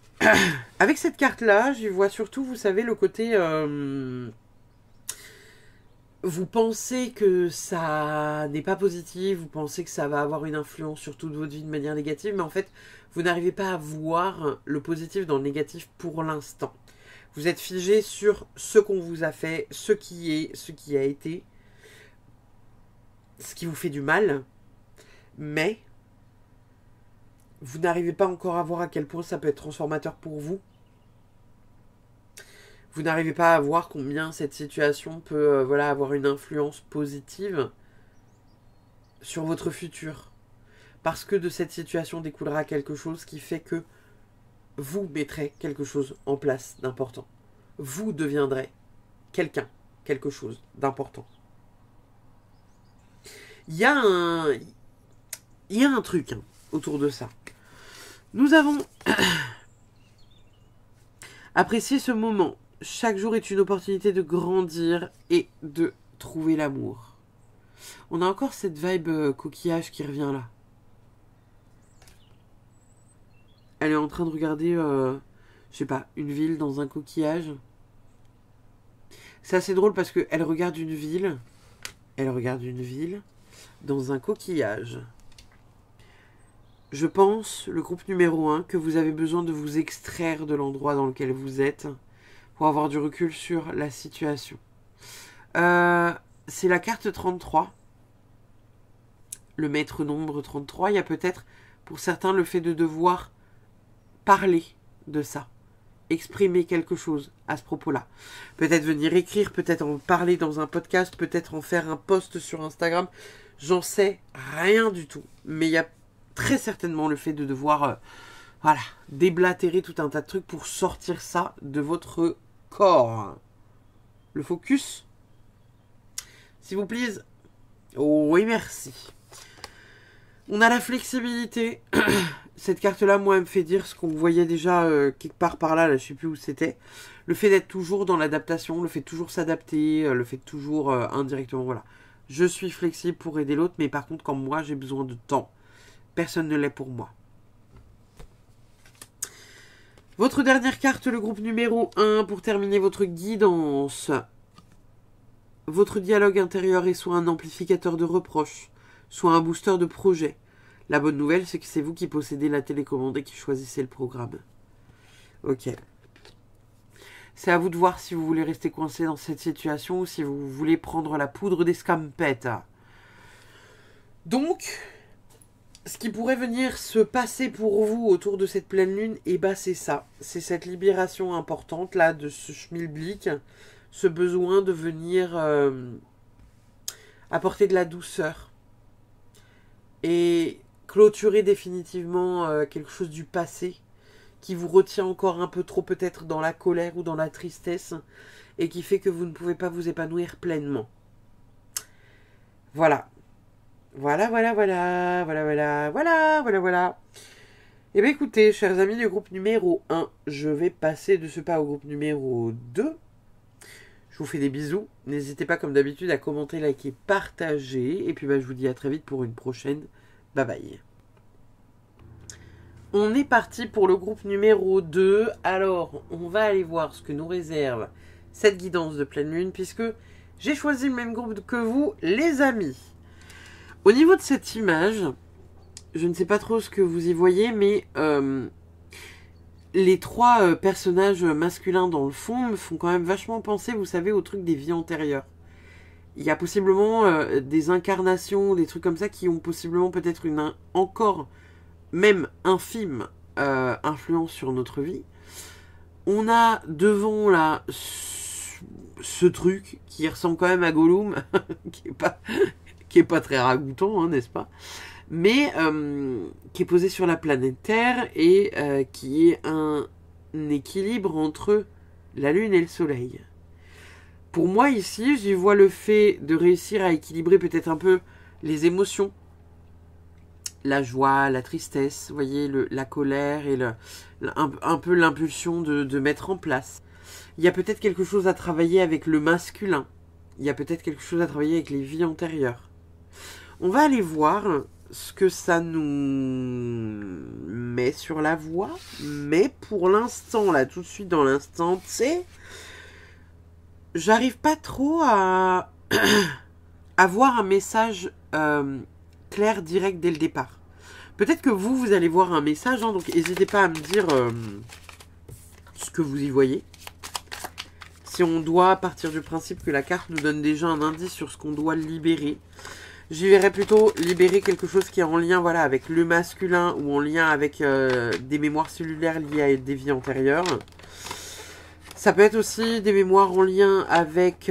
[SPEAKER 1] Avec cette carte-là, j'y vois surtout, vous savez, le côté... vous pensez que ça n'est pas positif, vous pensez que ça va avoir une influence sur toute votre vie de manière négative, mais en fait, vous n'arrivez pas à voir le positif dans le négatif pour l'instant. Vous êtes figé sur ce qu'on vous a fait, ce qui est, ce qui a été, ce qui vous fait du mal, mais vous n'arrivez pas encore à voir à quel point ça peut être transformateur pour vous. Vous n'arrivez pas à voir combien cette situation peut avoir une influence positive sur votre futur. Parce que de cette situation découlera quelque chose qui fait que vous mettrez quelque chose en place d'important. Vous deviendrez quelqu'un, quelque chose d'important. Il y a un truc autour de ça. Nous avons apprécié ce moment chaque jour est une opportunité de grandir et de trouver l'amour. On a encore cette vibe coquillage qui revient là. Elle est en train de regarder, je sais pas, une ville dans un coquillage. C'est assez drôle parce qu'elle regarde une ville. Elle regarde une ville dans un coquillage. Je pense, le groupe numéro 1, que vous avez besoin de vous extraire de l'endroit dans lequel vous êtes pour avoir du recul sur la situation. C'est la carte 33. Le maître nombre 33. Il y a peut-être, pour certains, le fait de devoir parler de ça. Exprimer quelque chose à ce propos-là. Peut-être venir écrire, peut-être en parler dans un podcast, peut-être en faire un post sur Instagram. J'en sais rien du tout. Mais il y a très certainement le fait de devoir voilà, déblatérer tout un tas de trucs pour sortir ça de votre corps. Le focus, s'il vous plaît. Oh, oui, merci. On a la flexibilité. Cette carte-là, moi, elle me fait dire ce qu'on voyait déjà quelque part par là, je sais plus où c'était. Le fait d'être toujours dans l'adaptation, le fait de toujours s'adapter, le fait de toujours indirectement, voilà. Je suis flexible pour aider l'autre, mais par contre, quand moi, j'ai besoin de temps, personne ne l'est pour moi. Votre dernière carte, le groupe numéro 1, pour terminer votre guidance. Votre dialogue intérieur est soit un amplificateur de reproches, soit un booster de projet. La bonne nouvelle, c'est que c'est vous qui possédez la télécommande et qui choisissez le programme. Ok. C'est à vous de voir si vous voulez rester coincé dans cette situation ou si vous voulez prendre la poudre des scampettes. Donc, ce qui pourrait venir se passer pour vous autour de cette pleine lune, et bah c'est ça. C'est cette libération importante là de ce schmilblick, ce besoin de venir apporter de la douceur. Et clôturer définitivement quelque chose du passé qui vous retient encore un peu trop peut-être dans la colère ou dans la tristesse et qui fait que vous ne pouvez pas vous épanouir pleinement. Voilà. Voilà. Eh bien écoutez, chers amis du groupe numéro 1, je vais passer de ce pas au groupe numéro 2. Je vous fais des bisous. N'hésitez pas comme d'habitude à commenter, liker, partager. Et puis je vous dis à très vite pour une prochaine. Bye bye. On est parti pour le groupe numéro 2. Alors, on va aller voir ce que nous réserve cette guidance de pleine lune, puisque j'ai choisi le même groupe que vous, les amis. Au niveau de cette image, je ne sais pas trop ce que vous y voyez, mais les trois personnages masculins dans le fond me font quand même vachement penser, vous savez, au truc des vies antérieures. Il y a possiblement des incarnations, des trucs comme ça qui ont possiblement peut-être une encore même infime influence sur notre vie. On a devant là ce truc qui ressemble quand même à Gollum, qui est pas très ragoûtant, hein, n'est-ce pas? Mais qui est posé sur la planète Terre et qui est un équilibre entre la Lune et le Soleil. Pour moi ici, j'y vois le fait de réussir à équilibrer peut-être un peu les émotions, la joie, la tristesse, vous voyez, la colère et un peu l'impulsion de mettre en place. Il y a peut-être quelque chose à travailler avec le masculin. Il y a peut-être quelque chose à travailler avec les vies antérieures. On va aller voir ce que ça nous met sur la voie. Mais pour l'instant, là, tout de suite dans l'instant T, j'arrive pas trop à avoir un message clair, direct dès le départ. Peut-être que vous allez voir un message, hein, donc n'hésitez pas à me dire ce que vous y voyez. Si on doit partir du principe que la carte nous donne déjà un indice sur ce qu'on doit libérer, j'y verrais plutôt libérer quelque chose qui est en lien, voilà, avec le masculin ou en lien avec des mémoires cellulaires liées à des vies antérieures. Ça peut être aussi des mémoires en lien avec...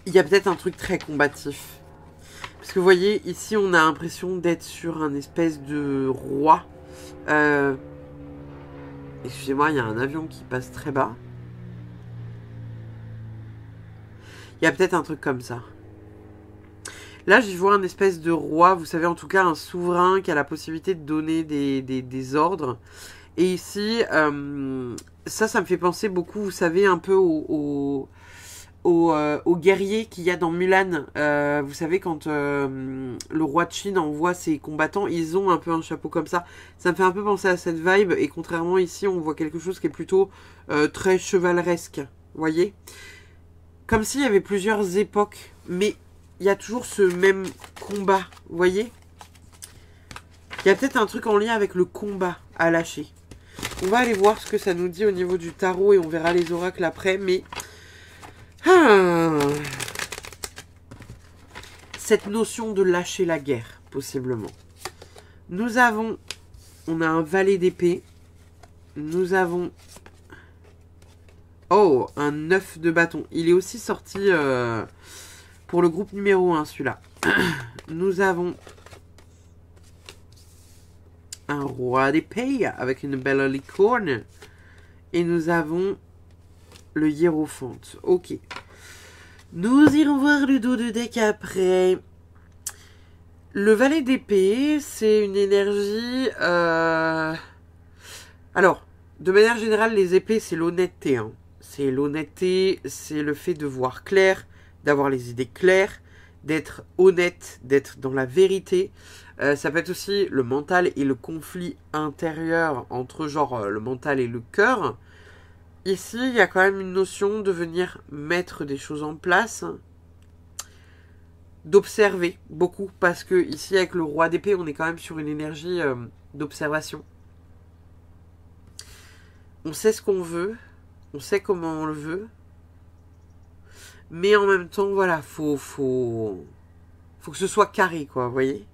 [SPEAKER 1] il y a peut-être un truc très combatif. Parce que vous voyez, ici on a l'impression d'être sur un espèce de roi. Excusez-moi, il y a un avion qui passe très bas. Il y a peut-être un truc comme ça. Là, j'y vois un espèce de roi, vous savez, en tout cas un souverain qui a la possibilité de donner des ordres. Et ici, ça me fait penser beaucoup, vous savez, un peu aux guerriers qu'il y a dans Mulan. Vous savez, quand le roi de Chine envoie ses combattants, ils ont un peu un chapeau comme ça. Ça me fait un peu penser à cette vibe. Et contrairement ici, on voit quelque chose qui est plutôt très chevaleresque. Vous voyez? Comme s'il y avait plusieurs époques. Mais il y a toujours ce même combat. Vous voyez? Il y a peut-être un truc en lien avec le combat à lâcher. On va aller voir ce que ça nous dit au niveau du tarot et on verra les oracles après. Mais... cette notion de lâcher la guerre, possiblement. Nous avons... On a un valet d'épée. Nous avons... Oh, un 9 de bâton. Il est aussi sorti pour le groupe numéro 1, celui-là. Nous avons... un roi d'épée avec une belle licorne. Et nous avons le hiérophant. Ok. Nous irons voir le dos de deck après. Le valet d'épée, c'est une énergie... Alors, de manière générale, les épées, c'est l'honnêteté. Hein. C'est l'honnêteté, c'est le fait de voir clair, d'avoir les idées claires, d'être honnête, d'être dans la vérité. Ça peut être aussi le mental et le conflit intérieur entre genre le mental et le cœur. Ici, il y a quand même une notion de venir mettre des choses en place, d'observer beaucoup, parce que ici, avec le roi d'épée, on est quand même sur une énergie d'observation. On sait ce qu'on veut, on sait comment on le veut, mais en même temps, voilà, faut que ce soit carré, quoi, vous voyez ?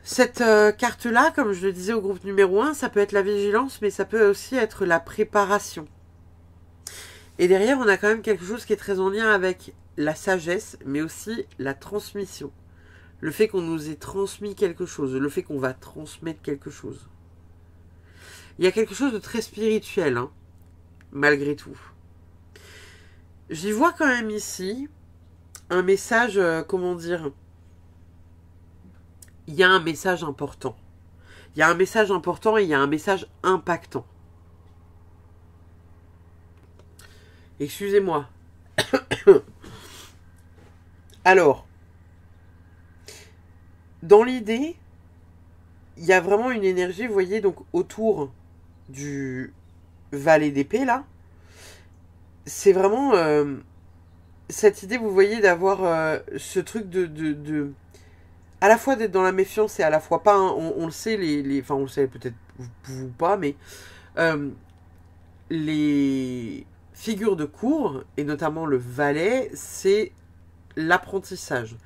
[SPEAKER 1] Cette carte-là, comme je le disais au groupe numéro 1, ça peut être la vigilance, mais ça peut aussi être la préparation. Et derrière, on a quand même quelque chose qui est très en lien avec la sagesse, mais aussi la transmission. Le fait qu'on nous ait transmis quelque chose, le fait qu'on va transmettre quelque chose. Il y a quelque chose de très spirituel, hein, malgré tout. J'y vois quand même ici un message, comment dire... Il y a un message important. Il y a un message important et il y a un message impactant. Excusez-moi. Alors, dans l'idée, il y a vraiment une énergie, vous voyez, donc autour du valet d'épée, là. C'est vraiment cette idée, vous voyez, d'avoir ce truc de à la fois d'être dans la méfiance et à la fois pas, hein, on le sait, enfin on le sait peut-être vous pas, mais les figures de cour, et notamment le valet, c'est l'apprentissage.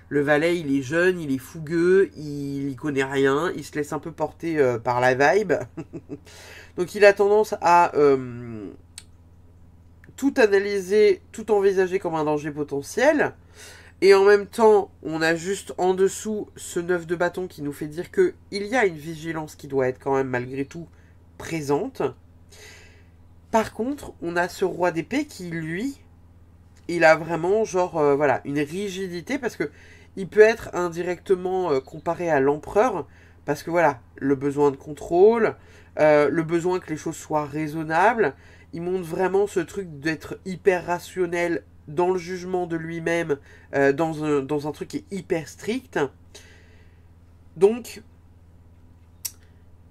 [SPEAKER 1] Le valet, il est jeune, il est fougueux, il y connaît rien, il se laisse un peu porter par la vibe. Donc il a tendance à tout analyser, tout envisager comme un danger potentiel. Et en même temps, on a juste en dessous ce 9 de bâton qui nous fait dire qu'il y a une vigilance qui doit être quand même malgré tout présente. Par contre, on a ce roi d'épée qui, lui, il a vraiment genre voilà, une rigidité parce que il peut être indirectement comparé à l'empereur parce que voilà, le besoin de contrôle, le besoin que les choses soient raisonnables, il montre vraiment ce truc d'être hyper rationnel dans le jugement de lui-même, dans un truc qui est hyper strict. Donc,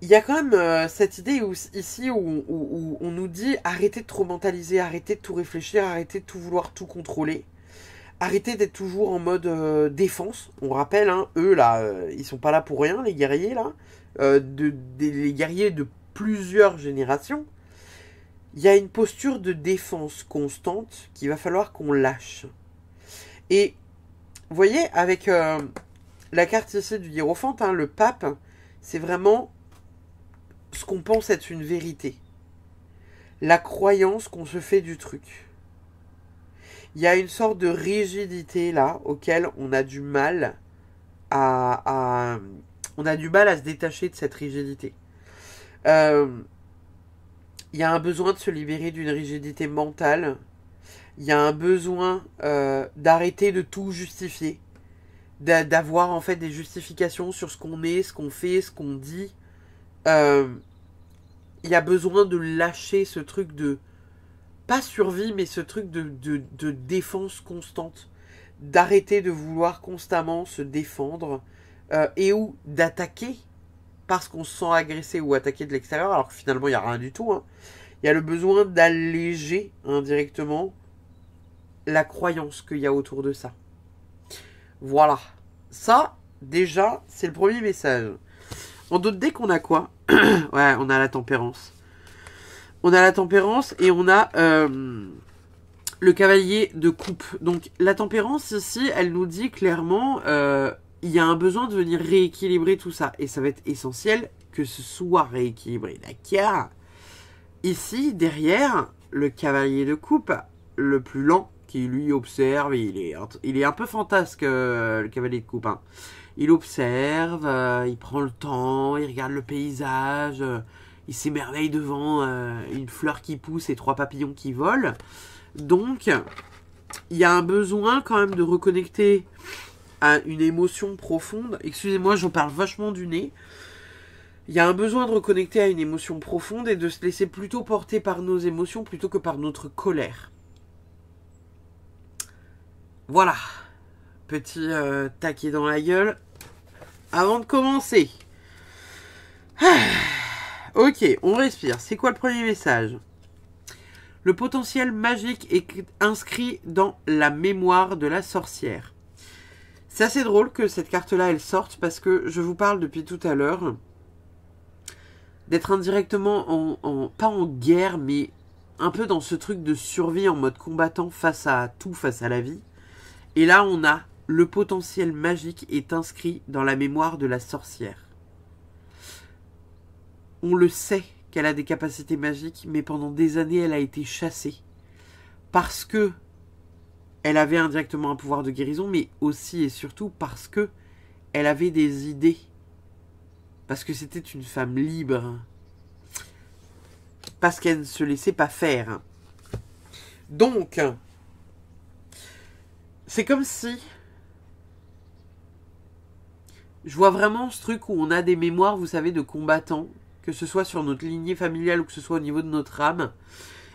[SPEAKER 1] il y a quand même cette idée ici où on nous dit arrêtez de trop mentaliser, arrêtez de tout réfléchir, arrêtez de tout vouloir tout contrôler, arrêtez d'être toujours en mode défense. On rappelle, hein, eux là, ils sont pas là pour rien, les guerriers là, les guerriers de plusieurs générations. Il y a une posture de défense constante qu'il va falloir qu'on lâche. Et vous voyez, avec la carte ici du hiérophant, hein, le pape, c'est vraiment ce qu'on pense être une vérité. La croyance qu'on se fait du truc. Il y a une sorte de rigidité là, auquel on a du mal on a du mal à se détacher de cette rigidité. Il y a un besoin de se libérer d'une rigidité mentale. Il y a un besoin d'arrêter de tout justifier. D'avoir en fait des justifications sur ce qu'on est, ce qu'on fait, ce qu'on dit. il y a besoin de lâcher ce truc de, pas survie, mais ce truc de défense constante. D'arrêter de vouloir constamment se défendre et ou d'attaquer parce qu'on se sent agressé ou attaqué de l'extérieur, alors que finalement il n'y a rien du tout. Hein. Il y a le besoin d'alléger indirectement la croyance qu'il y a autour de ça. Voilà. Ça, déjà, c'est le premier message. En d'autres decks, on a quoi? Ouais, on a la tempérance. On a la tempérance et on a le cavalier de coupe. Donc, la tempérance, ici, elle nous dit clairement il y a un besoin de venir rééquilibrer tout ça. Et ça va être essentiel que ce soit rééquilibré. D'accord. Ici, derrière, le cavalier de coupe, le plus lent, qui lui observe, il est un peu fantasque, le cavalier de coupe. Hein. Il observe, il prend le temps, il regarde le paysage, il s'émerveille devant une fleur qui pousse et 3 papillons qui volent. Donc, il y a un besoin quand même de reconnecter à une émotion profonde. Excusez-moi, je parle vachement du nez. Il y a un besoin de reconnecter à une émotion profonde et de se laisser plutôt porter par nos émotions plutôt que par notre colère. Voilà. Petit taquet dans la gueule. Avant de commencer. Ok, on respire. C'est quoi le premier message? Le potentiel magique est inscrit dans la mémoire de la sorcière. C'est assez drôle que cette carte-là, elle sorte parce que je vous parle depuis tout à l'heure d'être indirectement pas en guerre, mais un peu dans ce truc de survie en mode combattant face à tout, face à la vie. Et là, on a le potentiel magique est inscrit dans la mémoire de la sorcière. On le sait qu'elle a des capacités magiques, mais pendant des années, elle a été chassée. Parce que elle avait indirectement un pouvoir de guérison, mais aussi et surtout parce que elle avait des idées. Parce que c'était une femme libre. Parce qu'elle ne se laissait pas faire. Donc, c'est comme si... Je vois vraiment ce truc où on a des mémoires, vous savez, de combattants, que ce soit sur notre lignée familiale ou que ce soit au niveau de notre âme,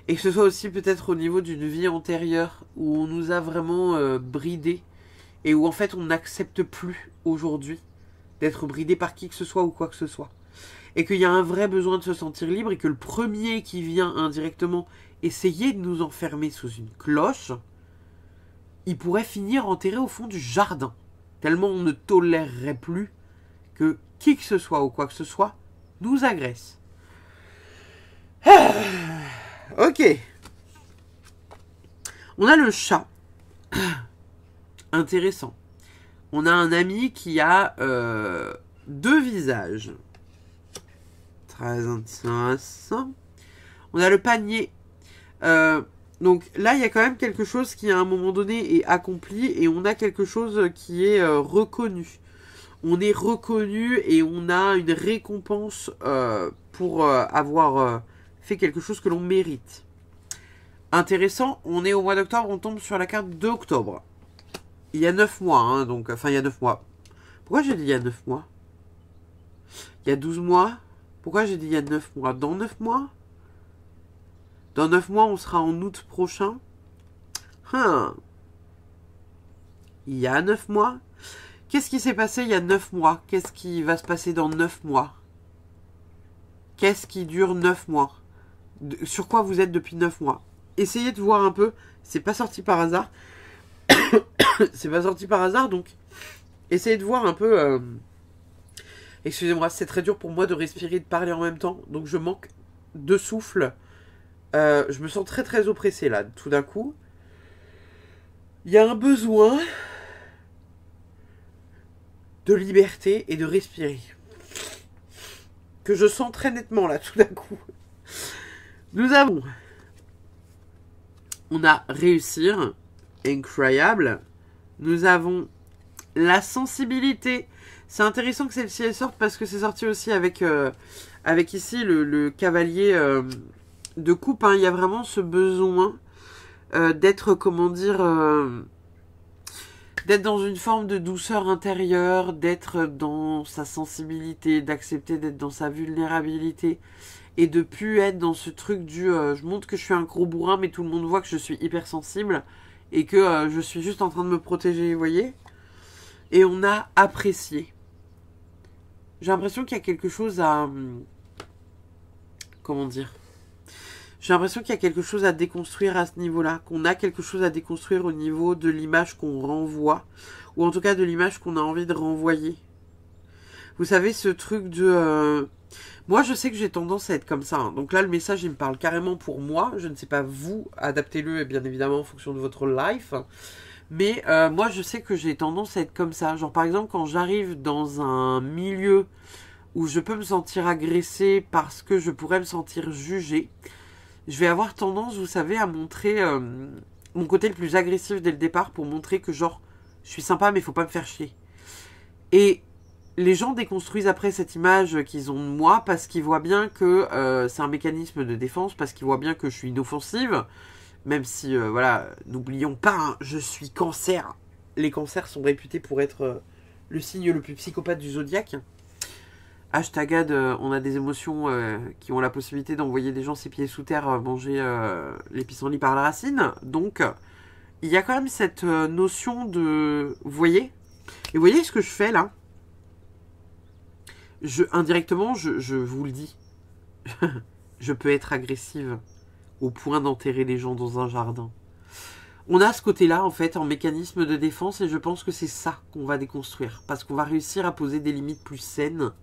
[SPEAKER 1] et que ce soit aussi peut-être au niveau d'une vie antérieure, où on nous a vraiment bridés, et où en fait on n'accepte plus aujourd'hui d'être bridé par qui que ce soit ou quoi que ce soit. Et qu'il y a un vrai besoin de se sentir libre, et que le premier qui vient indirectement essayer de nous enfermer sous une cloche, il pourrait finir enterré au fond du jardin. Tellement on ne tolérerait plus que qui que ce soit ou quoi que ce soit nous agresse. Ok. On a le chat. Intéressant. On a un ami qui a 2 visages. Très intéressant. On a le panier. Donc là, il y a quand même quelque chose qui, à un moment donné, est accompli. Et on a quelque chose qui est reconnu. On est reconnu et on a une récompense pour avoir fait quelque chose que l'on mérite. Intéressant, on est au mois d'octobre, on tombe sur la carte d'octobre. Il y a 9 mois, hein, donc, enfin il y a 9 mois. Pourquoi j'ai dit il y a 9 mois? Il y a 12 mois. Pourquoi j'ai dit il y a 9 mois? Dans 9 mois? Dans 9 mois, on sera en août prochain. Il y a 9 mois. Qu'est-ce qui s'est passé il y a 9 mois? Qu'est-ce qui va se passer dans 9 mois? Qu'est-ce qui dure 9 mois? Sur quoi vous êtes depuis 9 mois? Essayez de voir un peu. C'est pas sorti par hasard. C'est pas sorti par hasard, donc essayez de voir un peu. Excusez-moi, c'est très dur pour moi de respirer et de parler en même temps, donc je manque de souffle. Je me sens très très oppressé là, tout d'un coup. Il y a un besoin de liberté et de respirer. Que je sens très nettement là, tout d'un coup. On a réussir, incroyable. Nous avons la sensibilité. C'est intéressant que celle-ci sorte parce que c'est sorti aussi avec ici le cavalier de coupe. Hein. Il y a vraiment ce besoin d'être, comment dire, d'être dans une forme de douceur intérieure, d'être dans sa sensibilité, d'accepter d'être dans sa vulnérabilité et de plus être dans ce truc du je montre que je suis un gros bourrin mais tout le monde voit que je suis hypersensible et que je suis juste en train de me protéger, vous voyez? Et on a apprécié. J'ai l'impression qu'il y a quelque chose à... Comment dire? J'ai l'impression qu'il y a quelque chose à déconstruire à ce niveau-là, qu'on a quelque chose à déconstruire au niveau de l'image qu'on renvoie, ou en tout cas de l'image qu'on a envie de renvoyer. Vous savez, ce truc de... Moi, je sais que j'ai tendance à être comme ça. Hein. Donc là, le message, il me parle carrément pour moi. Je ne sais pas vous, adaptez-le, bien évidemment, en fonction de votre life. Mais moi, je sais que j'ai tendance à être comme ça. Genre, par exemple, quand j'arrive dans un milieu où je peux me sentir agressée parce que je pourrais me sentir jugée, je vais avoir tendance, vous savez, à montrer mon côté le plus agressif dès le départ pour montrer que genre, je suis sympa mais il faut pas me faire chier. Et les gens déconstruisent après cette image qu'ils ont de moi parce qu'ils voient bien que c'est un mécanisme de défense, parce qu'ils voient bien que je suis inoffensive, même si, voilà, n'oublions pas, hein, je suis cancer. Les cancers sont réputés pour être le signe le plus psychopathe du zodiaque. Hashtagade, on a des émotions qui ont la possibilité d'envoyer des gens ses pieds sous terre manger les pissenlits par la racine. Donc, il y a quand même cette notion de... Vous voyez? Et vous voyez ce que je fais là? Indirectement, je vous le dis. Je peux être agressive au point d'enterrer les gens dans un jardin. On a ce côté-là, en fait, en mécanisme de défense, et je pense que c'est ça qu'on va déconstruire. Parce qu'on va réussir à poser des limites plus saines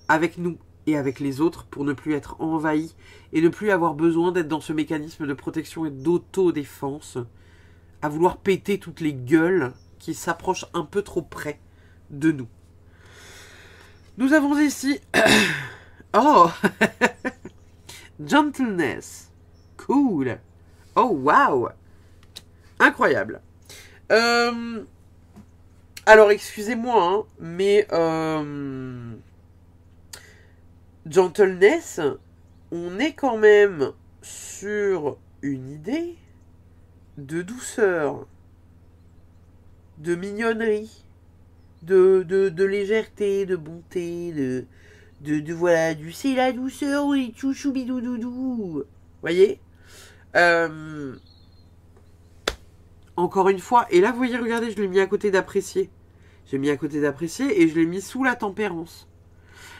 [SPEAKER 1] avec nous et avec les autres pour ne plus être envahi et ne plus avoir besoin d'être dans ce mécanisme de protection et d'autodéfense, à vouloir péter toutes les gueules qui s'approchent un peu trop près de nous. Nous avons ici... Oh Gentleness. Cool. Oh, wow. Incroyable. Alors, excusez-moi, hein, mais... Gentleness, on est quand même sur une idée de douceur, de mignonnerie, de légèreté, de bonté, de voilà, du c'est la douceur, oui, chouchou bidoudoudou. Voyez? Encore une fois, et là vous voyez, regardez, je l'ai mis à côté d'apprécier. J'ai mis à côté d'apprécier et je l'ai mis sous la tempérance.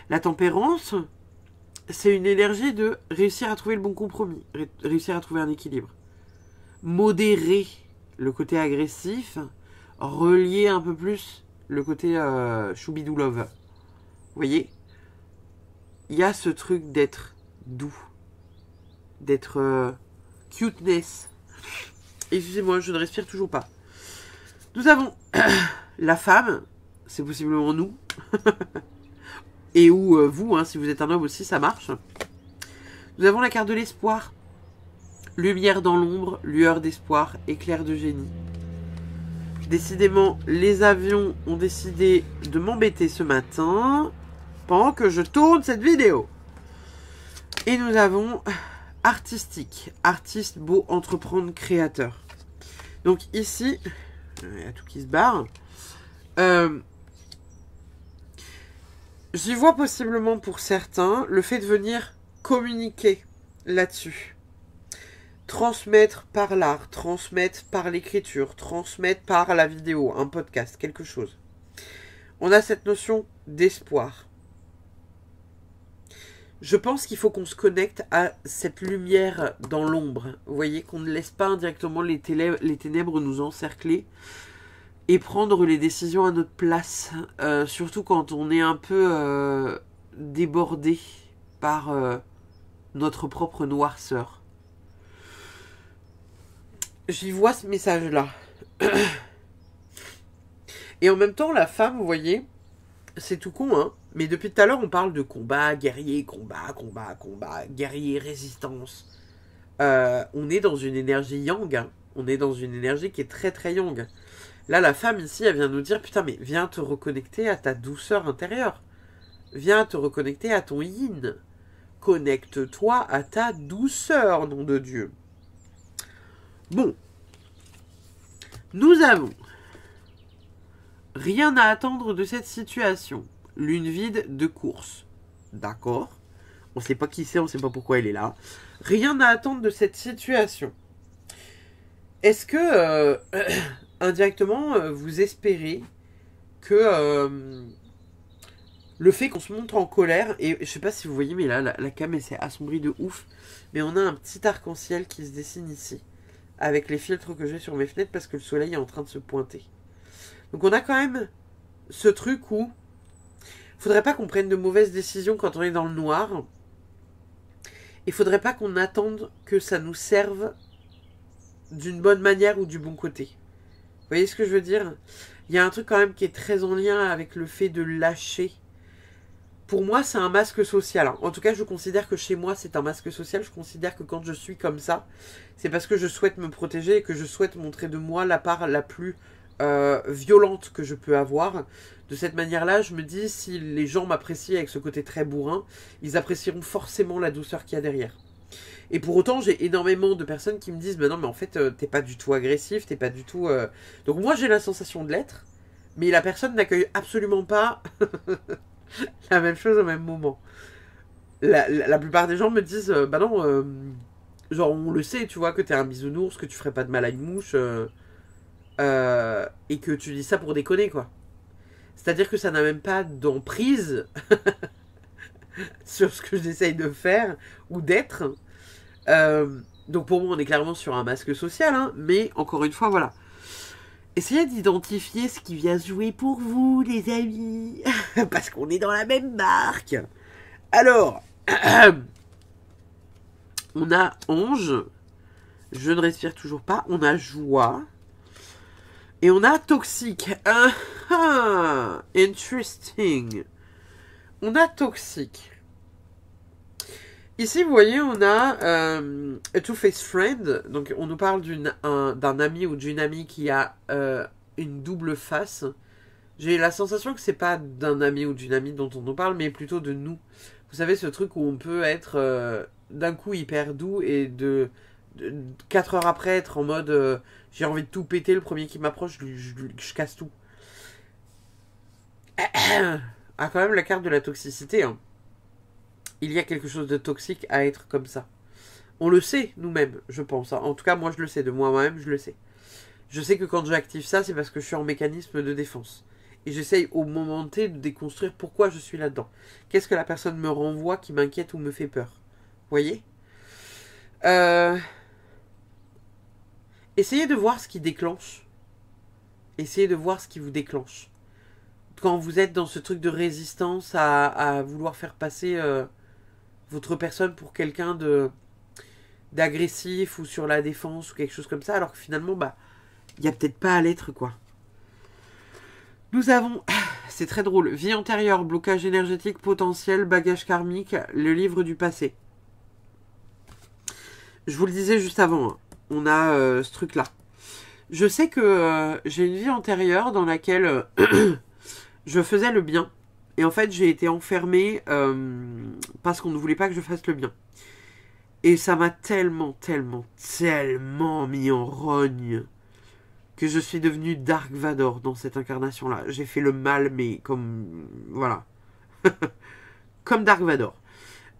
[SPEAKER 1] La tempérance, c'est une énergie de réussir à trouver le bon compromis, réussir à trouver un équilibre. Modérer le côté agressif, relier un peu plus le côté choubidou love. Vous voyez? Il y a ce truc d'être doux, d'être cuteness. Excusez-moi, je ne respire toujours pas. Nous avons la femme, c'est possiblement nous. Et ou vous, hein, si vous êtes un homme aussi, ça marche. Nous avons la carte de l'espoir. Lumière dans l'ombre, lueur d'espoir, éclair de génie. Décidément, les avions ont décidé de m'embêter ce matin pendant que je tourne cette vidéo. Et nous avons artistique, artiste, beau, entreprendre, créateur. Donc ici, il y a tout qui se barre. J'y vois possiblement pour certains le fait de venir communiquer là-dessus. Transmettre par l'art, transmettre par l'écriture, transmettre par la vidéo, un podcast, quelque chose. On a cette notion d'espoir. Je pense qu'il faut qu'on se connecte à cette lumière dans l'ombre. Vous voyez, qu'on ne laisse pas indirectement les ténèbres nous encercler et prendre les décisions à notre place. Surtout quand on est un peu débordé par notre propre noirceur. J'y vois ce message-là. Et en même temps, la femme, vous voyez, c'est tout con, hein. Mais depuis tout à l'heure, on parle de combat, guerrier, combat, guerrier, résistance. On est dans une énergie yang, hein. On est dans une énergie qui est très très yang. Là, la femme ici, elle vient nous dire, putain, mais viens te reconnecter à ta douceur intérieure. Viens te reconnecter à ton yin. Connecte-toi à ta douceur, nom de Dieu. Bon. Nous avons Rien à attendre de cette situation. Lune vide de course. D'accord. On sait pas qui c'est, on sait pas pourquoi elle est là. Rien à attendre de cette situation. Est-ce que, indirectement, vous espérez que le fait qu'on se montre en colère, et je sais pas si vous voyez, mais là, la cam, elle s'est assombrie de ouf, mais on a un petit arc-en-ciel qui se dessine ici, avec les filtres que j'ai sur mes fenêtres, parce que le soleil est en train de se pointer. Donc on a quand même ce truc où faudrait pas qu'on prenne de mauvaises décisions quand on est dans le noir. Il faudrait pas qu'on attende que ça nous serve d'une bonne manière ou du bon côté. Vous voyez ce que je veux dire? Il y a un truc quand même qui est très en lien avec le fait de lâcher. Pour moi, c'est un masque social. En tout cas, je considère que chez moi, c'est un masque social. Je considère que quand je suis comme ça, c'est parce que je souhaite me protéger et que je souhaite montrer de moi la part la plus violente que je peux avoir. De cette manière-là, je me dis, si les gens m'apprécient avec ce côté très bourrin, ils apprécieront forcément la douceur qu'il y a derrière. Et pour autant, j'ai énormément de personnes qui me disent, non, mais en fait, t'es pas du tout agressif, t'es pas du tout... Donc moi, j'ai la sensation de l'être, mais la personne n'accueille absolument pas la même chose au même moment. La plupart des gens me disent, non, genre on le sait, tu vois, que t'es un bisounours, que tu ferais pas de mal à une mouche, et que tu dis ça pour déconner, quoi. C'est-à-dire que ça n'a même pas d'emprise sur ce que j'essaye de faire ou d'être. Donc pour moi, on est clairement sur un masque social, hein, mais encore une fois, voilà. Essayez d'identifier ce qui vient jouer pour vous, les amis, parce qu'on est dans la même barque. Alors, on a ange, je ne respire toujours pas, on a joie, et on a toxique. Interesting. On a toxique. Ici, vous voyez, on a a two-faced friend. Donc, on nous parle d'un ami ou d'une amie qui a une double face. J'ai la sensation que c'est pas d'un ami ou d'une amie dont on nous parle, mais plutôt de nous. Vous savez, ce truc où on peut être d'un coup hyper doux et de 4 heures après être en mode j'ai envie de tout péter, le premier qui m'approche, je casse tout. Ah, quand même la carte de la toxicité, hein. Il y a quelque chose de toxique à être comme ça. On le sait nous-mêmes, je pense, hein. En tout cas, moi je le sais, de moi-même, je le sais. Je sais que quand j'active ça, c'est parce que je suis en mécanisme de défense. Et j'essaye au moment T de déconstruire pourquoi je suis là-dedans. Qu'est-ce que la personne me renvoie qui m'inquiète ou me fait peur? Vous voyez? Essayez de voir ce qui déclenche. Essayez de voir ce qui vous déclenche. Quand vous êtes dans ce truc de résistance à vouloir faire passer votre personne pour quelqu'un d'agressif ou sur la défense ou quelque chose comme ça, alors que finalement, il n'y a peut-être pas à l'être, quoi. Nous avons, c'est très drôle, vie antérieure, blocage énergétique potentiel, bagage karmique, le livre du passé. Je vous le disais juste avant, hein, on a ce truc-là. Je sais que j'ai une vie antérieure dans laquelle je faisais le bien. Et en fait, j'ai été enfermée parce qu'on ne voulait pas que je fasse le bien. Et ça m'a tellement mis en rogne que je suis devenu Dark Vador dans cette incarnation-là. J'ai fait le mal, mais comme... Voilà. Comme Dark Vador.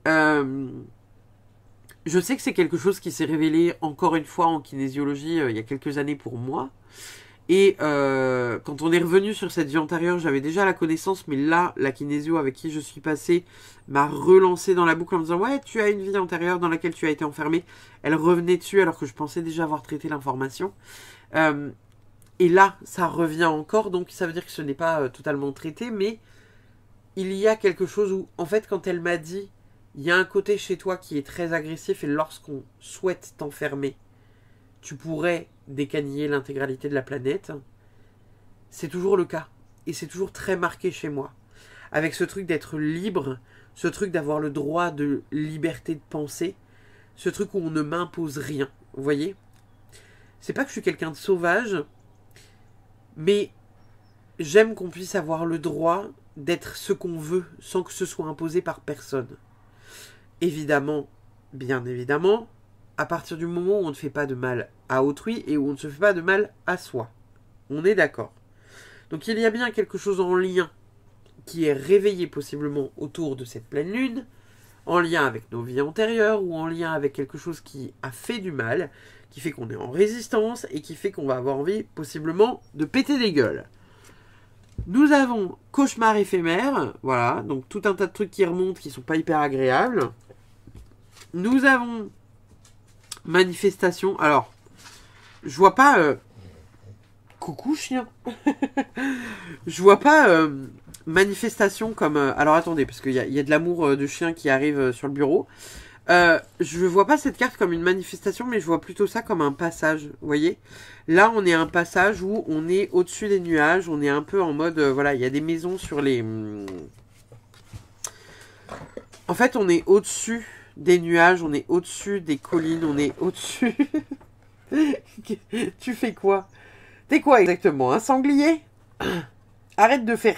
[SPEAKER 1] Je sais que c'est quelque chose qui s'est révélé encore une fois en kinésiologie il y a quelques années pour moi. Et quand on est revenu sur cette vie antérieure, j'avais déjà la connaissance, mais là, la kinésio avec qui je suis passé m'a relancé dans la boucle en me disant « Ouais, tu as une vie antérieure dans laquelle tu as été enfermé. » Elle revenait dessus alors que je pensais déjà avoir traité l'information. Et là, ça revient encore, donc ça veut dire que ce n'est pas totalement traité, mais il y a quelque chose où, en fait, quand elle m'a dit « Il y a un côté chez toi qui est très agressif et lorsqu'on souhaite t'enfermer, tu pourrais décaniller l'intégralité de la planète », c'est toujours le cas. Et c'est toujours très marqué chez moi. Avec ce truc d'être libre, ce truc d'avoir le droit de liberté de penser, ce truc où on ne m'impose rien. Vous voyez? C'est pas que je suis quelqu'un de sauvage, mais j'aime qu'on puisse avoir le droit d'être ce qu'on veut sans que ce soit imposé par personne. Évidemment, bien évidemment, à partir du moment où on ne fait pas de mal à autrui et où on ne se fait pas de mal à soi. On est d'accord. Donc il y a bien quelque chose en lien qui est réveillé possiblement autour de cette pleine lune, en lien avec nos vies antérieures ou en lien avec quelque chose qui a fait du mal, qui fait qu'on est en résistance et qui fait qu'on va avoir envie possiblement de péter des gueules. Nous avons cauchemar éphémère, voilà, donc tout un tas de trucs qui remontent qui sont pas hyper agréables. Nous avons manifestation, alors, je vois pas... Coucou chien. Je vois pas manifestation comme... alors attendez, parce qu'il y a de l'amour de chien qui arrive sur le bureau. Je vois pas cette carte comme une manifestation, mais je vois plutôt ça comme un passage, vous voyez. Là, on est à un passage où on est au-dessus des nuages, on est un peu en mode... voilà, il y a des maisons sur les... En fait, on est au-dessus des nuages, on est au-dessus des collines, on est au-dessus... Tu fais quoi? T'es quoi exactement? Un sanglier? Arrête de faire...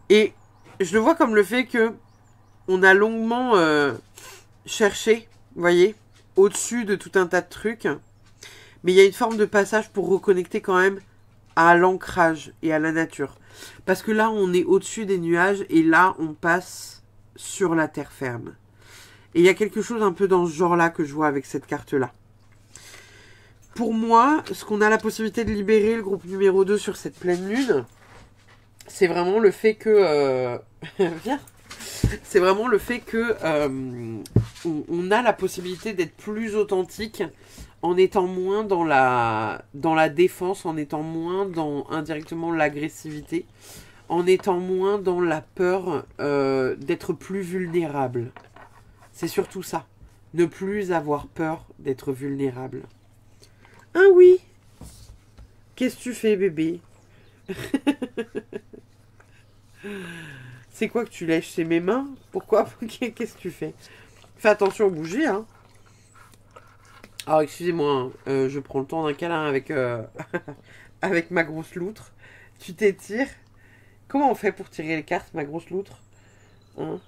[SPEAKER 1] Et je le vois comme le fait que on a longuement cherché, vous voyez, au-dessus de tout un tas de trucs. Mais il y a une forme de passage pour reconnecter quand même à l'ancrage et à la nature. Parce que là, on est au-dessus des nuages et là, on passe sur la terre ferme. Et il y a quelque chose un peu dans ce genre-là que je vois avec cette carte-là. Pour moi, ce qu'on a la possibilité de libérer, le groupe numéro 2 sur cette pleine lune, c'est vraiment le fait que... Viens. C'est vraiment le fait que on a la possibilité d'être plus authentique en étant moins dans la défense, en étant moins dans indirectement l'agressivité, en étant moins dans la peur d'être plus vulnérable. C'est surtout ça. Ne plus avoir peur d'être vulnérable. Ah oui. Qu'est-ce que tu fais, bébé? C'est quoi que tu lèches? C'est mes mains? Pourquoi? Qu'est-ce que tu fais? Fais attention aux bougies, hein. Alors, excusez-moi, hein, je prends le temps d'un câlin avec, avec ma grosse loutre. Tu t'étires. Comment on fait pour tirer les cartes, ma grosse loutre? Hein?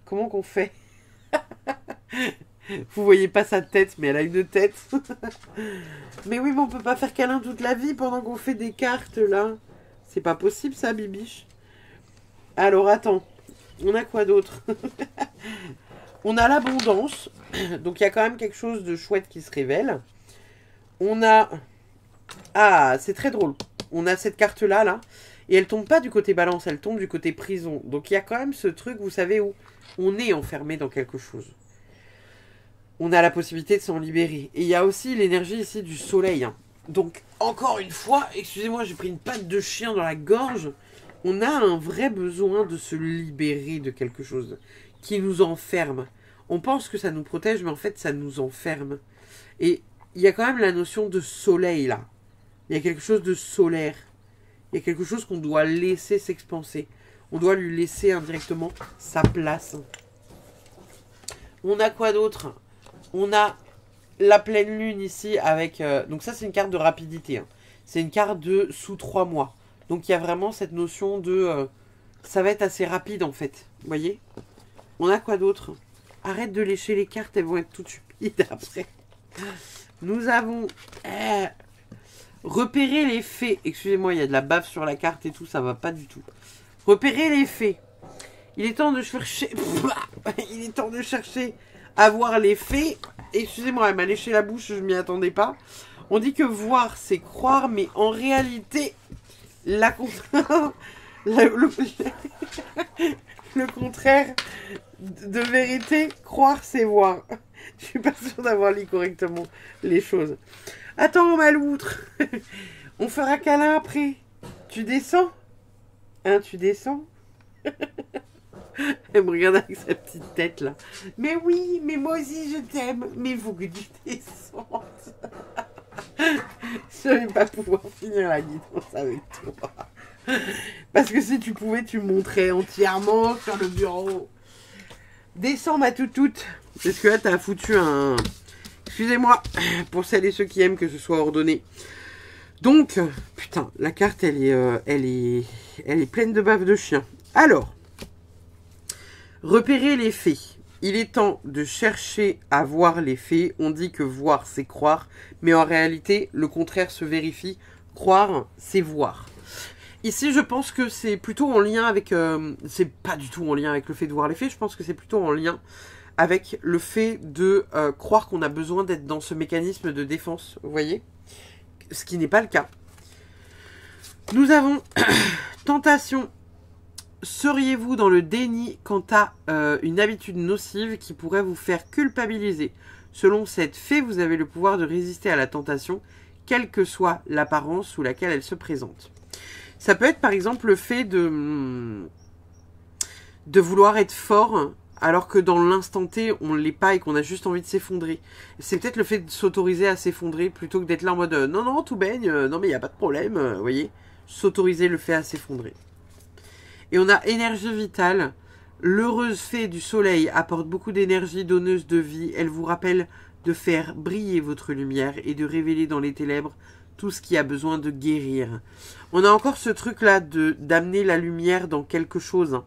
[SPEAKER 1] Comment qu'on fait? Vous voyez pas sa tête, mais elle a une tête. Mais oui, mais on peut pas faire câlin toute la vie pendant qu'on fait des cartes, là. C'est pas possible, ça, bibiche. Alors, attends. On a quoi d'autre? On a l'abondance. Donc, il y a quand même quelque chose de chouette qui se révèle. On a... Ah, c'est très drôle. On a cette carte-là, là. Et elle tombe pas du côté balance, elle tombe du côté prison. Donc, il y a quand même ce truc, vous savez, où on est enfermé dans quelque chose. On a la possibilité de s'en libérer. Et il y a aussi l'énergie ici du soleil. Hein. Donc, encore une fois, excusez-moi, j'ai pris une patte de chien dans la gorge. On a un vrai besoin de se libérer de quelque chose qui nous enferme. On pense que ça nous protège, mais en fait, ça nous enferme. Et il y a quand même la notion de soleil, là. Il y a quelque chose de solaire. Il y a quelque chose qu'on doit laisser s'expanser. On doit lui laisser indirectement sa place. On a quoi d'autre? On a la pleine lune ici avec... donc ça, c'est une carte de rapidité. Hein. C'est une carte de sous 3 mois. Donc il y a vraiment cette notion de... ça va être assez rapide en fait. Vous voyez? On a quoi d'autre? Arrête de lécher les cartes, elles vont être toutes stupides après. Nous avons... repérer les faits. Excusez-moi, il y a de la bave sur la carte et tout, ça va pas du tout. Repérer les faits. Il est temps de chercher... il est temps de chercher... à voir les faits. Excusez-moi, elle m'a léché la bouche, je m'y attendais pas. On dit que voir, c'est croire, mais en réalité, le contraire de vérité, croire, c'est voir. Je suis pas sûre d'avoir lu correctement les choses. Attends, ma loutre. On fera câlin après. Tu descends? Hein, tu descends? Elle me regarde avec sa petite tête là. Mais oui, mais moi aussi je t'aime. Mais il faut que tu descendes. Je vais pas pouvoir finir la guidance avec toi. Parce que si tu pouvais, tu monterais entièrement sur le bureau. Descends ma toutoute. Parce que là t'as foutu un... Excusez-moi, pour celles et ceux qui aiment que ce soit ordonné. Donc, putain, la carte elle est pleine de bave de chien. Alors... repérer les faits. Il est temps de chercher à voir les faits. On dit que voir, c'est croire. Mais en réalité, le contraire se vérifie. Croire, c'est voir. Ici, je pense que c'est plutôt en lien avec... c'est pas du tout en lien avec le fait de voir les faits. Je pense que c'est plutôt en lien avec le fait de croire qu'on a besoin d'être dans ce mécanisme de défense. Vous voyez? Ce qui n'est pas le cas. Nous avons tentation. Seriez-vous dans le déni quant à une habitude nocive qui pourrait vous faire culpabiliser? Selon cette fait, vous avez le pouvoir de résister à la tentation, quelle que soit l'apparence sous laquelle elle se présente. Ça peut être par exemple le fait de vouloir être fort alors que dans l'instant T, on ne l'est pas et qu'on a juste envie de s'effondrer. C'est peut-être le fait de s'autoriser à s'effondrer plutôt que d'être là en mode non, non, tout baigne, non mais il n'y a pas de problème, vous voyez. S'autoriser le fait à s'effondrer. Et on a énergie vitale. L'heureuse fée du soleil apporte beaucoup d'énergie donneuse de vie. Elle vous rappelle de faire briller votre lumière et de révéler dans les ténèbres tout ce qui a besoin de guérir. On a encore ce truc-là d'amener la lumière dans quelque chose.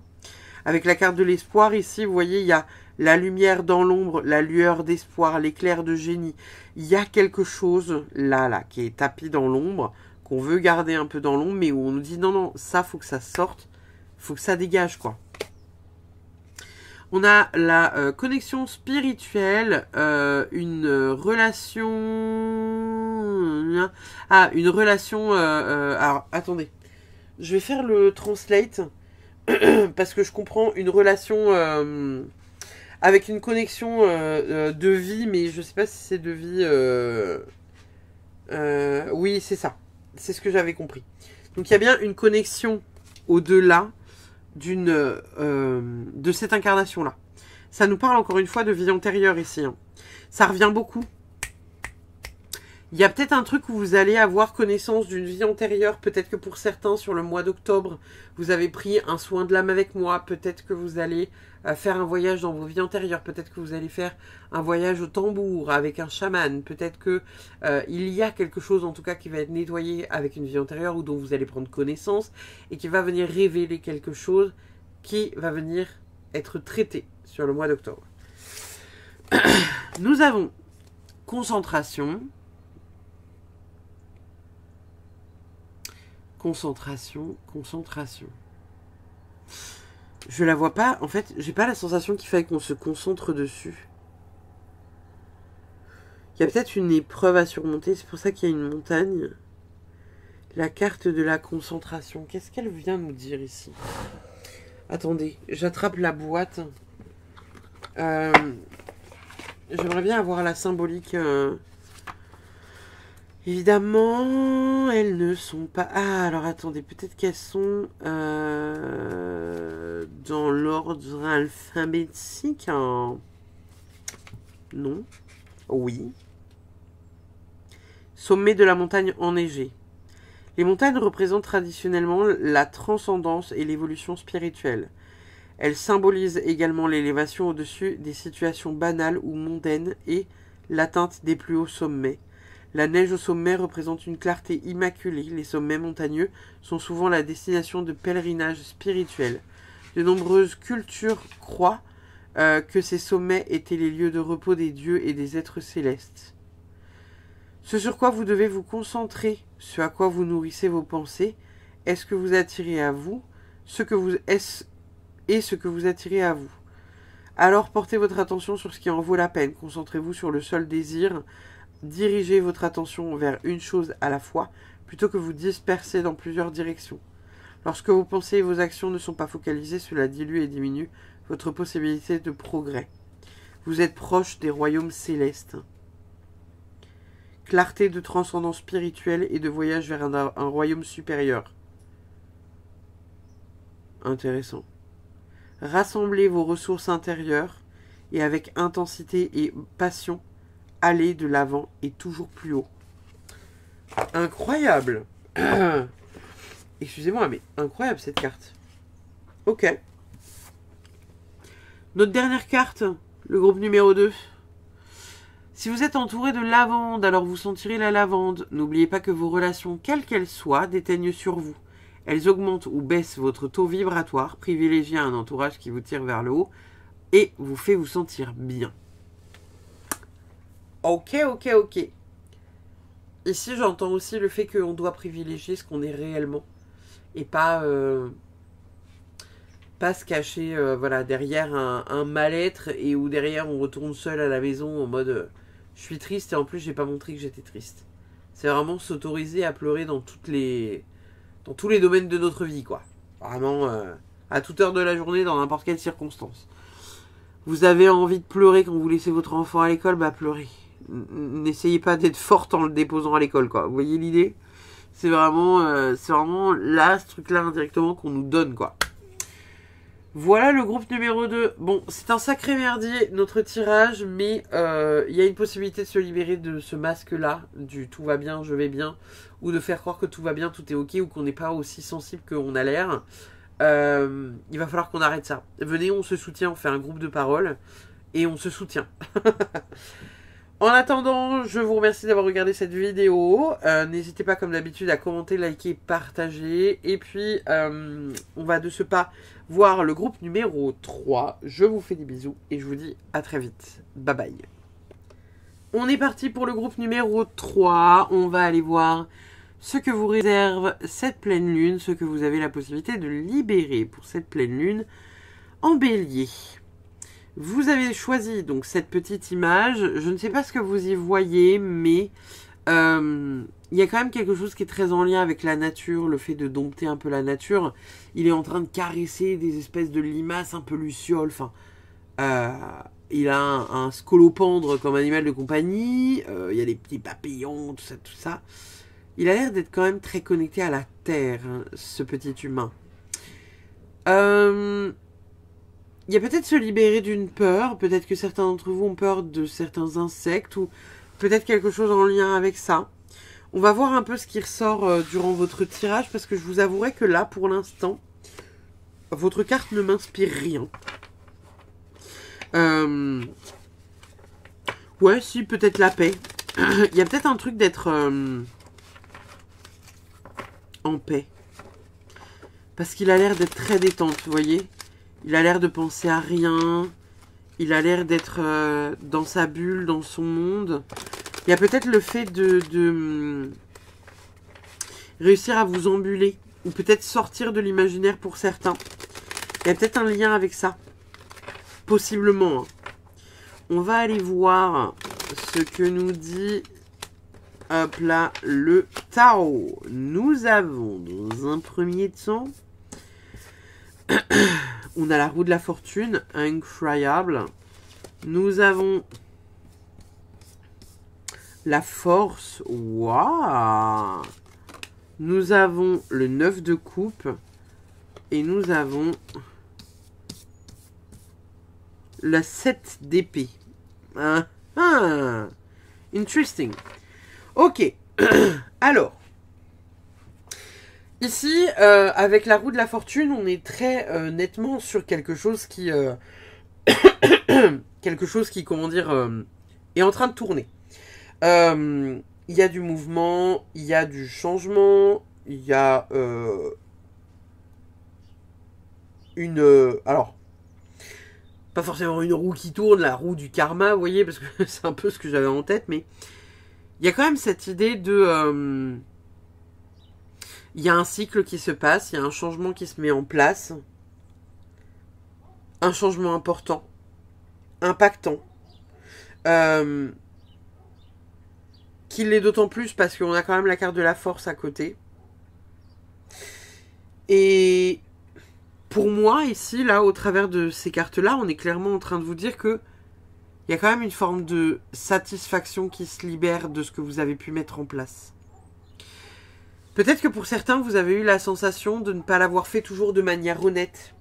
[SPEAKER 1] Avec la carte de l'espoir, ici, vous voyez, il y a la lumière dans l'ombre, la lueur d'espoir, l'éclair de génie. Il y a quelque chose là, qui est tapis dans l'ombre, qu'on veut garder un peu dans l'ombre, mais où on nous dit non, non, ça, faut que ça sorte. Faut que ça dégage, quoi. On a la connexion spirituelle, une relation... une relation... alors, attendez. Je vais faire le translate, parce que je comprends une relation avec une connexion de vie, mais je sais pas si c'est de vie... oui, c'est ça. C'est ce que j'avais compris. Donc, il y a bien une connexion au-delà de cette incarnation-là. Ça nous parle encore une fois de vie antérieure ici. Hein. Ça revient beaucoup. Il y a peut-être un truc où vous allez avoir connaissance d'une vie antérieure. Peut-être que pour certains, sur le mois d'octobre, vous avez pris un soin de l'âme avec moi. Peut-être que vous allez faire un voyage dans vos vies antérieures. Peut-être que vous allez faire un voyage au tambour avec un chaman. Peut-être que il y a quelque chose en tout cas qui va être nettoyé avec une vie antérieure ou dont vous allez prendre connaissance et qui va venir révéler quelque chose qui va venir être traité sur le mois d'octobre. Nous avons concentration. Concentration, concentration. Je la vois pas. En fait, j'ai pas la sensation qu'il faille qu'on se concentre dessus. Il y a peut-être une épreuve à surmonter. C'est pour ça qu'il y a une montagne. La carte de la concentration. Qu'est-ce qu'elle vient nous dire ici? Attendez, j'attrape la boîte. J'aimerais bien avoir la symbolique... Évidemment, elles ne sont pas... Ah, alors attendez, peut-être qu'elles sont dans l'ordre alphabétique. Hein. Non. Oui. Sommet de la montagne enneigée. Les montagnes représentent traditionnellement la transcendance et l'évolution spirituelle. Elles symbolisent également l'élévation au-dessus des situations banales ou mondaines et l'atteinte des plus hauts sommets. La neige au sommet représente une clarté immaculée. Les sommets montagneux sont souvent la destination de pèlerinages spirituels. De nombreuses cultures croient que ces sommets étaient les lieux de repos des dieux et des êtres célestes. Ce sur quoi vous devez vous concentrer, ce à quoi vous nourrissez vos pensées, est ce que vous attirez à vous, ce que vous attirez à vous. Alors portez votre attention sur ce qui en vaut la peine. Concentrez-vous sur le seul désir. Dirigez votre attention vers une chose à la fois, plutôt que vous disperser dans plusieurs directions. Lorsque vos pensées et vos actions ne sont pas focalisées, cela dilue et diminue votre possibilité de progrès. Vous êtes proche des royaumes célestes. Clarté de transcendance spirituelle et de voyage vers un royaume supérieur. Intéressant. Rassemblez vos ressources intérieures et avec intensité et passion, allez de l'avant et toujours plus haut. Incroyable. Excusez-moi, mais incroyable cette carte. Ok. Notre dernière carte, le groupe numéro 2. Si vous êtes entouré de lavande, alors vous sentirez la lavande. N'oubliez pas que vos relations, quelles qu'elles soient, déteignent sur vous. Elles augmentent ou baissent votre taux vibratoire. Privilégiez un entourage qui vous tire vers le haut. et vous fait vous sentir bien. Ok, ok, ok. Ici, j'entends aussi le fait qu'on doit privilégier ce qu'on est réellement et pas se cacher voilà, derrière un mal-être et où derrière on retourne seul à la maison en mode je suis triste et en plus j'ai pas montré que j'étais triste. C'est vraiment s'autoriser à pleurer dans tous les domaines de notre vie, quoi. Vraiment à toute heure de la journée, dans n'importe quelle circonstance. Vous avez envie de pleurer quand vous laissez votre enfant à l'école, bah pleurez. N'essayez pas d'être forte en le déposant à l'école, quoi. Vous voyez l'idée? C'est vraiment là, ce truc-là indirectement qu'on nous donne, quoi. Voilà le groupe numéro 2. Bon, c'est un sacré merdier, notre tirage, mais il y a une possibilité de se libérer de ce masque-là, du tout va bien, je vais bien, ou de faire croire que tout va bien, tout est ok, ou qu'on n'est pas aussi sensible qu'on a l'air. Il va falloir qu'on arrête ça. Venez, on se soutient, on fait un groupe de parole, et on se soutient. En attendant, je vous remercie d'avoir regardé cette vidéo. N'hésitez pas, comme d'habitude, à commenter, liker, partager. Et puis, on va de ce pas voir le groupe numéro 3. Je vous fais des bisous et je vous dis à très vite. Bye bye. On est parti pour le groupe numéro 3. On va aller voir ce que vous réserve cette pleine lune, ce que vous avez la possibilité de libérer pour cette pleine lune en bélier. Vous avez choisi donc cette petite image. Je ne sais pas ce que vous y voyez, mais il y a quand même quelque chose qui est très en lien avec la nature, le fait de dompter un peu la nature. Il est en train de caresser des espèces de limaces un peu lucioles. Enfin, il a un scolopendre comme animal de compagnie. Il y a des petits papillons, tout ça, tout ça. Il a l'air d'être quand même très connecté à la terre, hein, ce petit humain. Il y a peut-être se libérer d'une peur, peut-être que certains d'entre vous ont peur de certains insectes, ou peut-être quelque chose en lien avec ça. On va voir un peu ce qui ressort durant votre tirage, parce que je vous avouerai que là, pour l'instant, votre carte ne m'inspire rien. Ouais, si, peut-être la paix. Il y a peut-être un truc d'être en paix. Parce qu'il a l'air d'être très détente, vous voyez ? Il a l'air de penser à rien. Il a l'air d'être dans sa bulle, dans son monde. Il y a peut-être le fait de réussir à vous embuller. Ou peut-être sortir de l'imaginaire pour certains. Il y a peut-être un lien avec ça. Possiblement. Hein. On va aller voir ce que nous dit... Hop là, le tarot. Nous avons dans un premier temps... On a la roue de la fortune, incroyable. Nous avons la force, waouh. Nous avons le 9 de coupe. Et nous avons la 7 d'épée. Interesting. Ok. Alors. Ici, avec la roue de la fortune, on est très nettement sur quelque chose qui, comment dire, est en train de tourner. Il y a du mouvement, il y a du changement, il y a alors, pas forcément une roue qui tourne, la roue du karma, vous voyez, parce que c'est un peu ce que j'avais en tête, mais il y a quand même cette idée de... il y a un cycle qui se passe, il y a un changement qui se met en place. Un changement important. Impactant. Qui l'est d'autant plus parce qu'on a quand même la carte de la force à côté. Et pour moi, ici, là, au travers de ces cartes-là, on est clairement en train de vous dire que il y a quand même une forme de satisfaction qui se libère de ce que vous avez pu mettre en place. Peut-être que pour certains, vous avez eu la sensation de ne pas l'avoir fait toujours de manière honnête.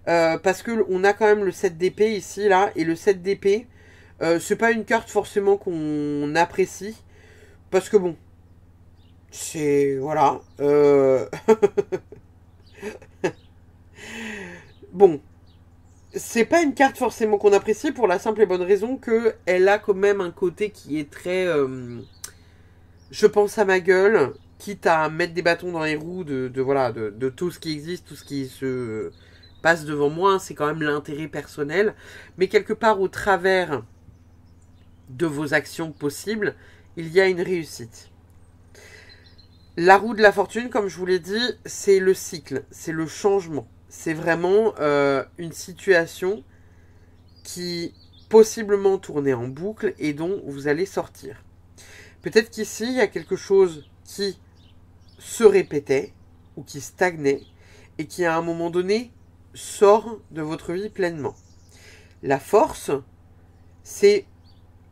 [SPEAKER 1] Parce qu'on a quand même le 7 d'épée ici, là. Et le 7 d'épée, c'est pas une carte forcément qu'on apprécie. Parce que bon, c'est... voilà. Bon, c'est pas une carte forcément qu'on apprécie pour la simple et bonne raison qu'elle a quand même un côté qui est très... je pense à ma gueule, quitte à mettre des bâtons dans les roues de tout ce qui existe, tout ce qui se passe devant moi, hein, c'est quand même l'intérêt personnel. Mais quelque part au travers de vos actions possibles, il y a une réussite. La roue de la fortune, comme je vous l'ai dit, c'est le cycle, c'est le changement. C'est vraiment une situation qui possiblement tournait en boucle et dont vous allez sortir. Peut-être qu'ici, il y a quelque chose qui se répétait ou qui stagnait et qui à un moment donné sort de votre vie pleinement. La force, c'est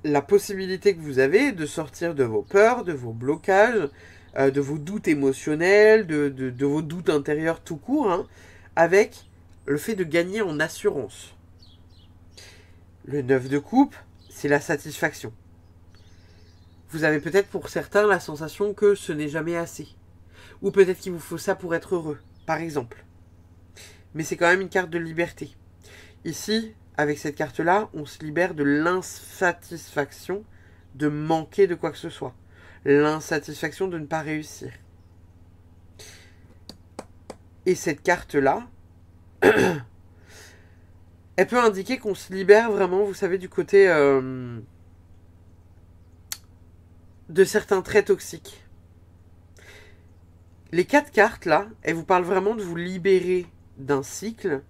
[SPEAKER 1] la possibilité que vous avez de sortir de vos peurs, de vos blocages, de vos doutes émotionnels, de vos doutes intérieurs tout court, hein, avec le fait de gagner en assurance. Le 9 de coupe, c'est la satisfaction. Vous avez peut-être pour certains la sensation que ce n'est jamais assez. Ou peut-être qu'il vous faut ça pour être heureux, par exemple. Mais c'est quand même une carte de liberté. Ici, avec cette carte-là, on se libère de l'insatisfaction de manquer de quoi que ce soit. L'insatisfaction de ne pas réussir. Et cette carte-là, elle peut indiquer qu'on se libère vraiment, vous savez, du côté de certains traits toxiques. Les 4 cartes là, elles vous parlent vraiment de vous libérer d'un cycle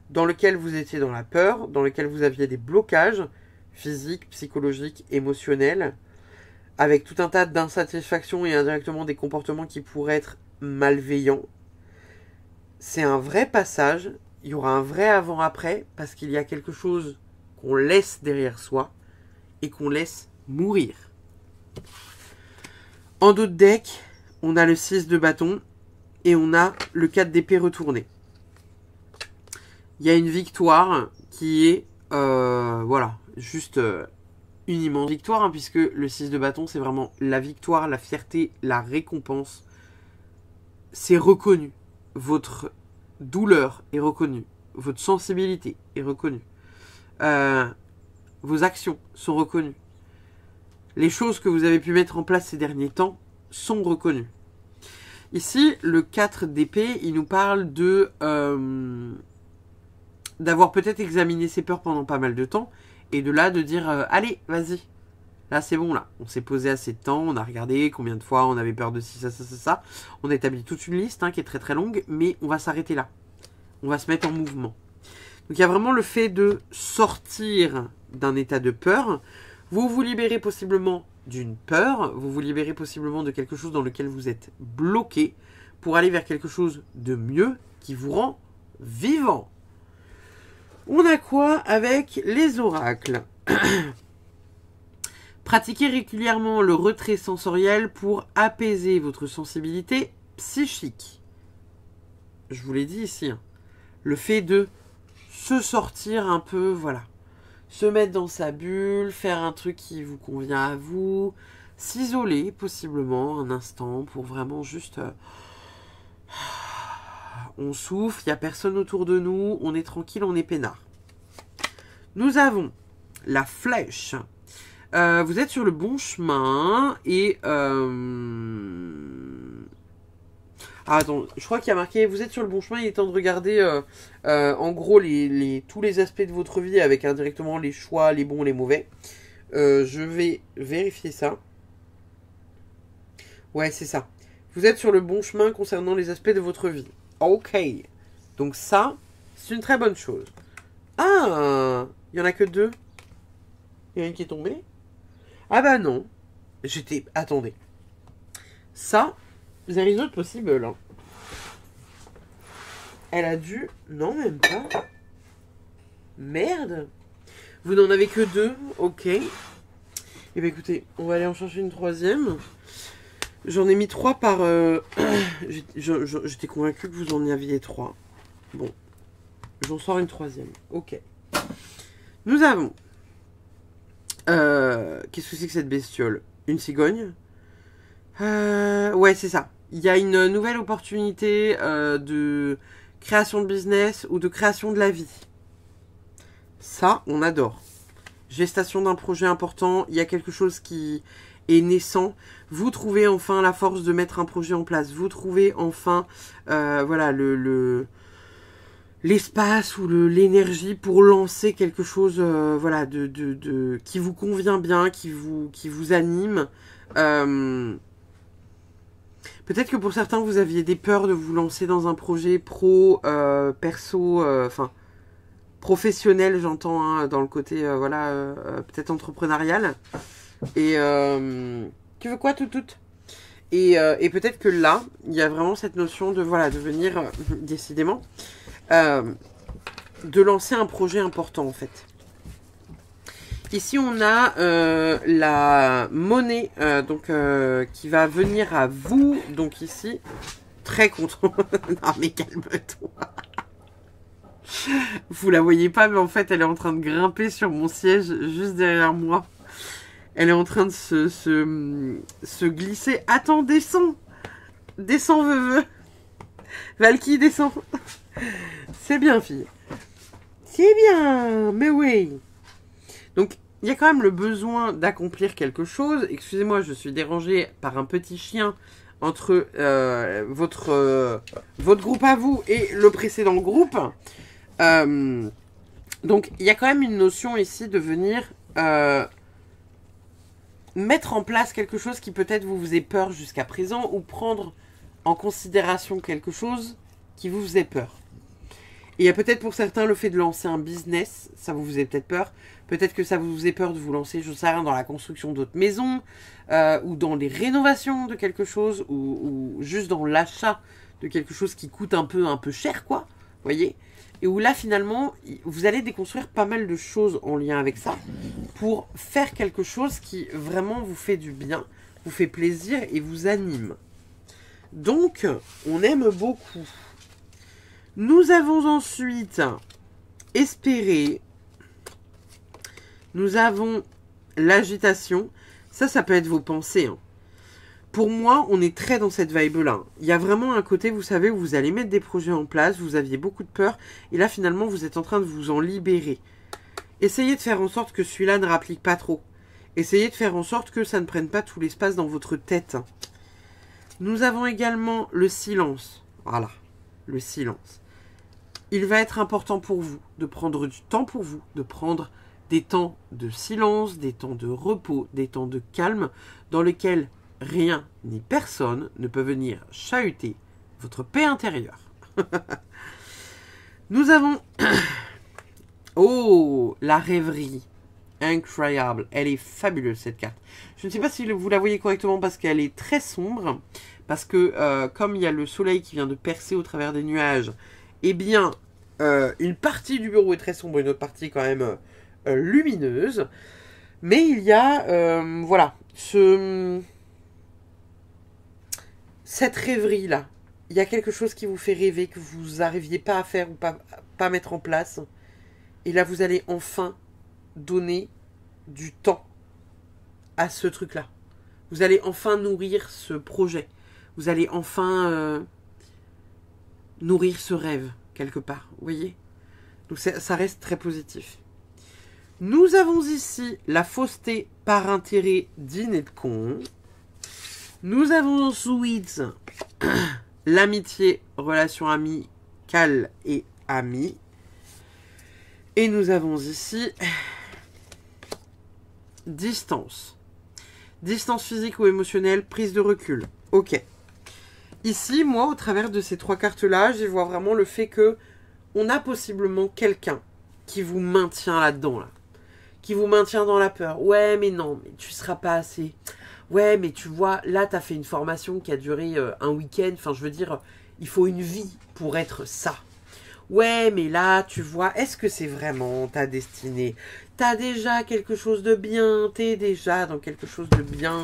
[SPEAKER 1] dans lequel vous étiez dans la peur, dans lequel vous aviez des blocages physiques, psychologiques, émotionnels, avec tout un tas d'insatisfactions et indirectement des comportements qui pourraient être malveillants. C'est un vrai passage, il y aura un vrai avant-après, parce qu'il y a quelque chose qu'on laisse derrière soi et qu'on laisse mourir. En dos de deck, on a le 6 de bâton et on a le 4 d'épée retourné. Il y a une victoire qui est, voilà, juste une immense victoire, hein, puisque le 6 de bâton, c'est vraiment la victoire, la fierté, la récompense. C'est reconnu. Votre douleur est reconnue. Votre sensibilité est reconnue. Vos actions sont reconnues. Les choses que vous avez pu mettre en place ces derniers temps sont reconnues. Ici, le 4 d'épée, il nous parle de d'avoir peut-être examiné ses peurs pendant pas mal de temps et de là de dire allez, vas-y. Là, c'est bon, là. On s'est posé assez de temps, on a regardé combien de fois on avait peur de ci, ça, ça, ça, ça. On a établi toute une liste qui est très très longue, mais on va s'arrêter là. On va se mettre en mouvement. Donc, il y a vraiment le fait de sortir d'un état de peur. Vous vous libérez possiblement d'une peur, vous vous libérez possiblement de quelque chose dans lequel vous êtes bloqué pour aller vers quelque chose de mieux qui vous rend vivant. On a quoi avec les oracles? Pratiquez régulièrement le retrait sensoriel pour apaiser votre sensibilité psychique. Je vous l'ai dit ici, hein. Le fait de se sortir un peu, voilà. Se mettre dans sa bulle, faire un truc qui vous convient à vous, s'isoler possiblement un instant pour vraiment juste... on souffle, il n'y a personne autour de nous, on est tranquille, on est peinard. Nous avons la flèche. Vous êtes sur le bon chemin et... Ah, attends, je crois qu'il y a marqué, vous êtes sur le bon chemin, il est temps de regarder en gros tous les aspects de votre vie avec indirectement les choix, les bons, les mauvais. Je vais vérifier ça. Ouais, c'est ça. Vous êtes sur le bon chemin concernant les aspects de votre vie. Ok. Donc ça, c'est une très bonne chose. Ah, il n'y en a que 2. Il y en a une qui est tombée. Ah bah non. Attendez. Ça... there is not possible. Hein. Elle a dû... Non, même pas. Merde. Vous n'en avez que 2. Ok. Eh bien, écoutez, on va aller en chercher une 3e. J'en ai mis 3 par... J'étais convaincu que vous en aviez 3. Bon. J'en sors une 3e. Ok. Nous avons... Qu'est-ce que c'est que cette bestiole? Une cigogne? Ouais, c'est ça. Il y a une nouvelle opportunité de création de business ou de création de la vie. Ça, on adore. Gestation d'un projet important, il y a quelque chose qui est naissant. Vous trouvez enfin la force de mettre un projet en place. Vous trouvez enfin voilà, l'espace ou l'énergie pour lancer quelque chose voilà, qui vous convient bien, qui vous anime. Peut-être que pour certains, vous aviez des peurs de vous lancer dans un projet pro, perso, enfin professionnel, j'entends, hein, dans le côté voilà, peut-être entrepreneurial. Et tu veux quoi, tout et peut-être que là, il y a vraiment cette notion de voilà, de venir décidément de lancer un projet important en fait. Ici, on a la monnaie donc qui va venir à vous. Donc ici, très content. Non mais calme-toi. Vous la voyez pas, mais en fait, elle est en train de grimper sur mon siège juste derrière moi. Elle est en train de se glisser. Attends, descends. Descends, veuve. Valky, descends. C'est bien, fille. C'est bien, mais oui. Donc, il y a quand même le besoin d'accomplir quelque chose. Excusez-moi, je suis dérangée par un petit chien entre votre groupe à vous et le précédent groupe. Donc, il y a quand même une notion ici de venir mettre en place quelque chose qui peut-être vous faisait peur jusqu'à présent ou prendre en considération quelque chose qui vous faisait peur. Et il y a peut-être pour certains le fait de lancer un business, ça vous faisait peut-être peur. Peut-être que ça vous faisait peur de vous lancer, je sais rien, dans la construction d'autres maisons, ou dans les rénovations de quelque chose, ou juste dans l'achat de quelque chose qui coûte un peu cher, quoi. Vous voyez ? Et où là, finalement, vous allez déconstruire pas mal de choses en lien avec ça, pour faire quelque chose qui vraiment vous fait du bien, vous fait plaisir et vous anime. Donc, on aime beaucoup. Nous avons ensuite espéré. Nous avons l'agitation. Ça peut être vos pensées. Hein. Pour moi, on est très dans cette vibe-là. Il y a vraiment un côté, vous savez, où vous allez mettre des projets en place, vous aviez beaucoup de peur, et là, finalement, vous êtes en train de vous en libérer. Essayez de faire en sorte que celui-là ne rapplique pas trop. Essayez de faire en sorte que ça ne prenne pas tout l'espace dans votre tête. Nous avons également le silence. Voilà, le silence. Il va être important pour vous de prendre du temps pour vous, de prendre des temps de silence, des temps de repos, des temps de calme, dans lesquels rien ni personne ne peut venir chahuter votre paix intérieure. Nous avons... Oh, la rêverie. Incroyable. Elle est fabuleuse, cette carte. Je ne sais pas si vous la voyez correctement parce qu'elle est très sombre. Parce que comme il y a le soleil qui vient de percer au travers des nuages, eh bien, une partie du bureau est très sombre, une autre partie quand même lumineuse. Mais il y a, voilà, cette rêverie-là. Il y a quelque chose qui vous fait rêver, que vous n'arriviez pas à faire ou pas mettre en place. Et là, vous allez enfin donner du temps à ce truc-là. Vous allez enfin nourrir ce projet. Vous allez enfin nourrir ce rêve, quelque part. Vous voyez ? Donc ça reste très positif. Nous avons ici la fausseté par intérêt dîner de con. Nous avons ensuite l'amitié, relation amicale et amie. Et nous avons ici distance. Distance physique ou émotionnelle, prise de recul. Ok. Ici, moi, au travers de ces trois cartes-là, j'y vois vraiment le fait que on a possiblement quelqu'un qui vous maintient là-dedans, là. Qui vous maintient dans la peur. Ouais, mais non, mais tu seras pas assez. Ouais, mais tu vois, là, t'as fait une formation qui a duré un week-end. Enfin, je veux dire, il faut une vie pour être ça. Ouais, mais là, tu vois, est-ce que c'est vraiment ta destinée? T'as déjà quelque chose de bien, t'es déjà dans quelque chose de bien.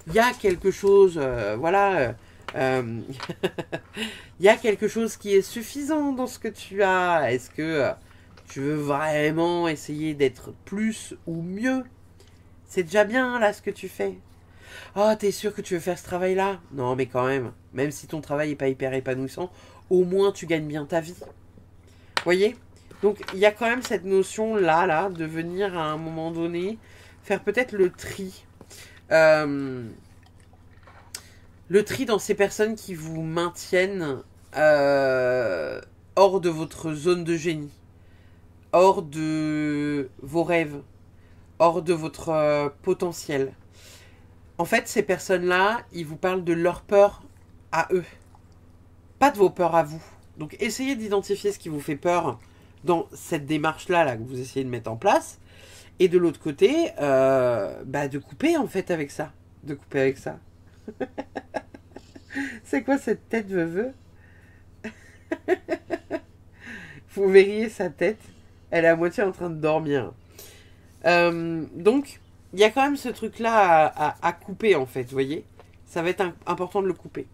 [SPEAKER 1] Il y a quelque chose, voilà, il y a quelque chose qui est suffisant dans ce que tu as. Est-ce que tu veux vraiment essayer d'être plus ou mieux? C'est déjà bien, là, ce que tu fais. Oh, t'es sûr que tu veux faire ce travail-là? Non, mais quand même si ton travail n'est pas hyper épanouissant, au moins tu gagnes bien ta vie. Voyez? Donc, il y a quand même cette notion-là, de venir à un moment donné, faire peut-être le tri. Le tri dans ces personnes qui vous maintiennent hors de votre zone de génie, hors de vos rêves, hors de votre potentiel. En fait, ces personnes-là, ils vous parlent de leurs peurs à eux, pas de vos peurs à vous. Donc, essayez d'identifier ce qui vous fait peur dans cette démarche-là là, que vous essayez de mettre en place. Et de l'autre côté, de couper en fait avec ça. De couper avec ça. C'est quoi cette tête veuveux? Vous verriez sa tête. Elle est à moitié en train de dormir. Donc, il y a quand même ce truc-là à couper en fait, vous voyez. Ça va être important de le couper.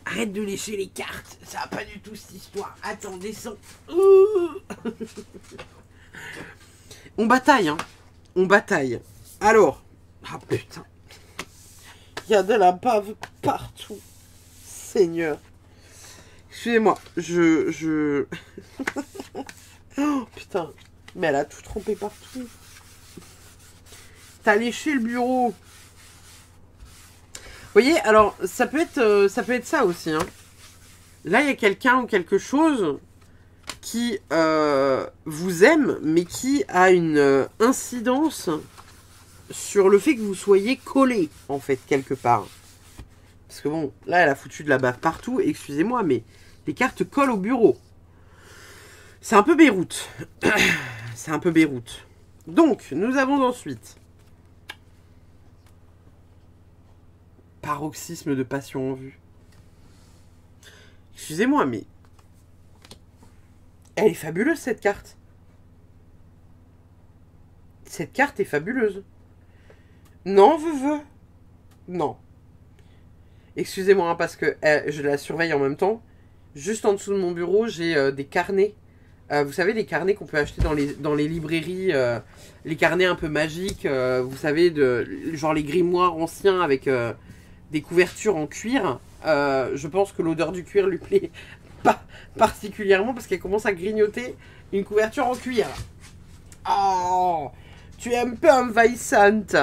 [SPEAKER 1] Arrête de lécher les cartes. Ça n'a pas du tout cette histoire. Attends, descends. On bataille, hein. On bataille. Alors. Ah putain. Il y a de la bave partout. Seigneur. Excusez-moi. Oh putain. Mais elle a tout trempé partout. T'as léché le bureau. Vous voyez, alors, ça peut être ça aussi, hein. Là, il y a quelqu'un ou quelque chose qui vous aime, mais qui a une incidence sur le fait que vous soyez collé, en fait, quelque part. Parce que bon, là, elle a foutu de la bave partout, excusez-moi, mais les cartes collent au bureau. C'est un peu Beyrouth. C'est un peu Beyrouth. Donc, nous avons ensuite paroxysme de passion en vue. Excusez-moi, mais elle est fabuleuse, cette carte. Cette carte est fabuleuse. Non, veux. Non. Excusez-moi, hein, parce que je la surveille en même temps. Juste en dessous de mon bureau, j'ai des carnets. Vous savez, les carnets qu'on peut acheter dans les librairies. Les carnets un peu magiques. Vous savez, genre les grimoires anciens avec des couvertures en cuir. Je pense que l'odeur du cuir lui plaît pas particulièrement parce qu'elle commence à grignoter une couverture en cuir. Oh, tu es un peu envahissante.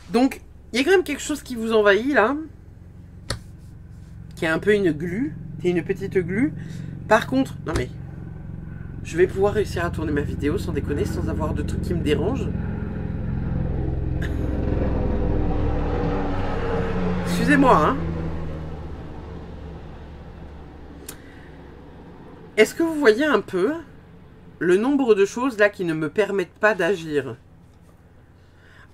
[SPEAKER 1] Donc, il y a quand même quelque chose qui vous envahit là. Qui est un peu une glu. Qui est une petite glu. Par contre, non mais, je vais pouvoir réussir à tourner ma vidéo sans déconner, sans avoir de trucs qui me dérangent. Excusez-moi, hein. Est-ce que vous voyez un peu le nombre de choses là qui ne me permettent pas d'agir?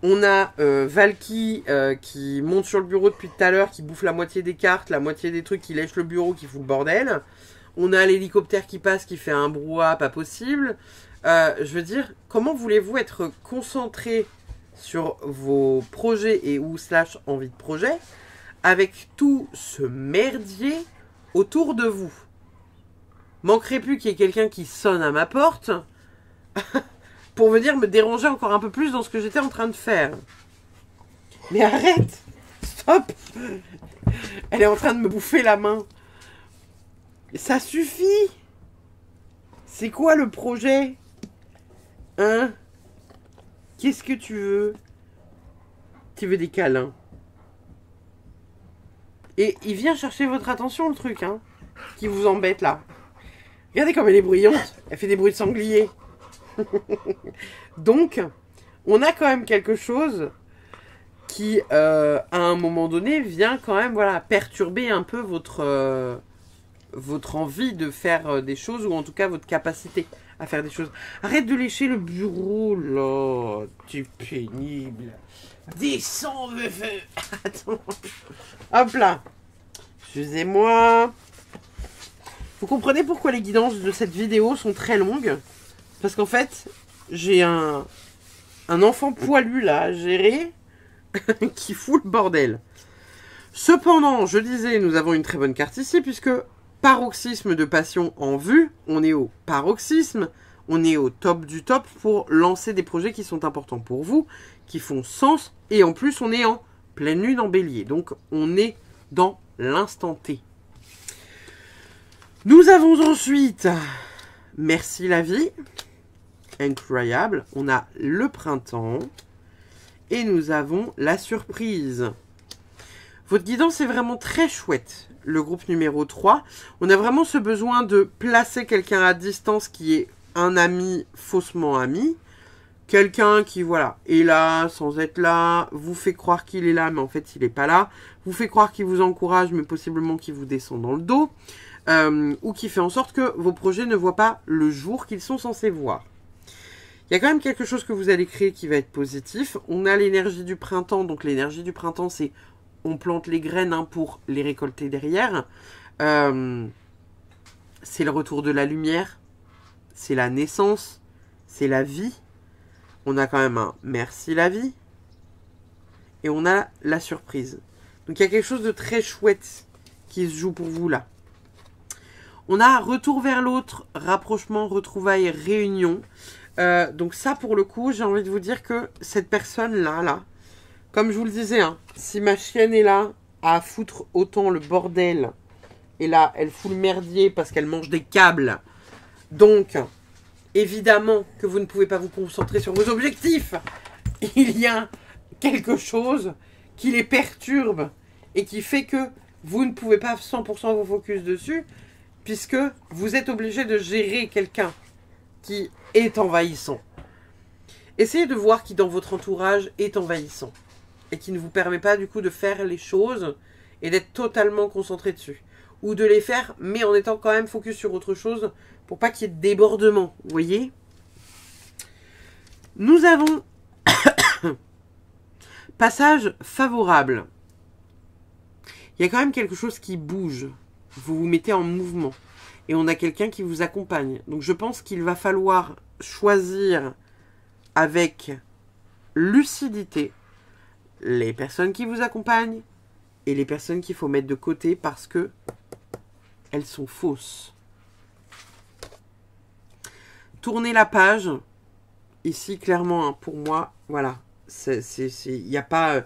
[SPEAKER 1] On a Valky qui monte sur le bureau depuis tout à l'heure, qui bouffe la moitié des cartes, la moitié des trucs, qui lèche le bureau, qui fout le bordel. On a l'hélicoptère qui passe, qui fait un brouhaha pas possible. Je veux dire, comment voulez-vous être concentré sur vos projets et ou / envie de projet avec tout ce merdier autour de vous? Manquerait plus qu'il y ait quelqu'un qui sonne à ma porte pour venir me déranger encore un peu plus dans ce que j'étais en train de faire. Mais arrête! Stop! Elle est en train de me bouffer la main. Ça suffit! C'est quoi le projet? Hein? Qu'est-ce que tu veux? Tu veux des câlins? Et il vient chercher votre attention, le truc, hein? Qui vous embête, là. Regardez comme elle est bruyante. Elle fait des bruits de sanglier. Donc, on a quand même quelque chose qui, à un moment donné, vient quand même, voilà, perturber un peu votre envie de faire des choses, ou en tout cas votre capacité à faire des choses. Arrête de lécher le bureau, là. Tu es pénible. Descends, meuf. Attends. Hop là. Excusez-moi. Vous comprenez pourquoi les guidances de cette vidéo sont très longues? Parce qu'en fait, j'ai un enfant poilu là à gérer qui fout le bordel. Cependant, je disais, nous avons une très bonne carte ici puisque paroxysme de passion en vue, on est au paroxysme, on est au top du top pour lancer des projets qui sont importants pour vous, qui font sens, et en plus on est en pleine lune en bélier, donc on est dans l'instant T. Nous avons ensuite Merci la vie, incroyable, on a le printemps, et nous avons la surprise. Votre guidance est vraiment très chouette, le groupe numéro 3. On a vraiment ce besoin de placer quelqu'un à distance qui est un ami faussement ami. Quelqu'un qui, voilà, est là, sans être là, vous fait croire qu'il est là, mais en fait, il n'est pas là. Vous fait croire qu'il vous encourage, mais possiblement qu'il vous descend dans le dos. Ou qui fait en sorte que vos projets ne voient pas le jour qu'ils sont censés voir. Il y a quand même quelque chose que vous allez créer qui va être positif. On a l'énergie du printemps. Donc, l'énergie du printemps, c'est on plante les graines pour les récolter derrière. C'est le retour de la lumière. C'est la naissance. C'est la vie. On a quand même un merci la vie. Et on a la surprise. Donc il y a quelque chose de très chouette qui se joue pour vous là. On a retour vers l'autre, rapprochement, retrouvailles, réunion. Donc ça pour le coup, j'ai envie de vous dire que cette personne-là, là, comme je vous le disais, hein, si ma chienne est là à foutre autant le bordel, et là elle fout le merdier parce qu'elle mange des câbles. Donc... évidemment que vous ne pouvez pas vous concentrer sur vos objectifs. Il y a quelque chose qui les perturbe et qui fait que vous ne pouvez pas 100% vous focus dessus puisque vous êtes obligé de gérer quelqu'un qui est envahissant. Essayez de voir qui dans votre entourage est envahissant et qui ne vous permet pas du coup de faire les choses et d'être totalement concentré dessus. Ou de les faire mais en étant quand même focus sur autre chose pour pas qu'il y ait de débordement, vous voyez. Nous avons passage favorable. Il y a quand même quelque chose qui bouge. Vous vous mettez en mouvement. Et on a quelqu'un qui vous accompagne. Donc je pense qu'il va falloir choisir avec lucidité les personnes qui vous accompagnent et les personnes qu'il faut mettre de côté parce que elles sont fausses. Tournez la page. Ici, clairement, hein, pour moi, voilà. Il n'y a pas... Il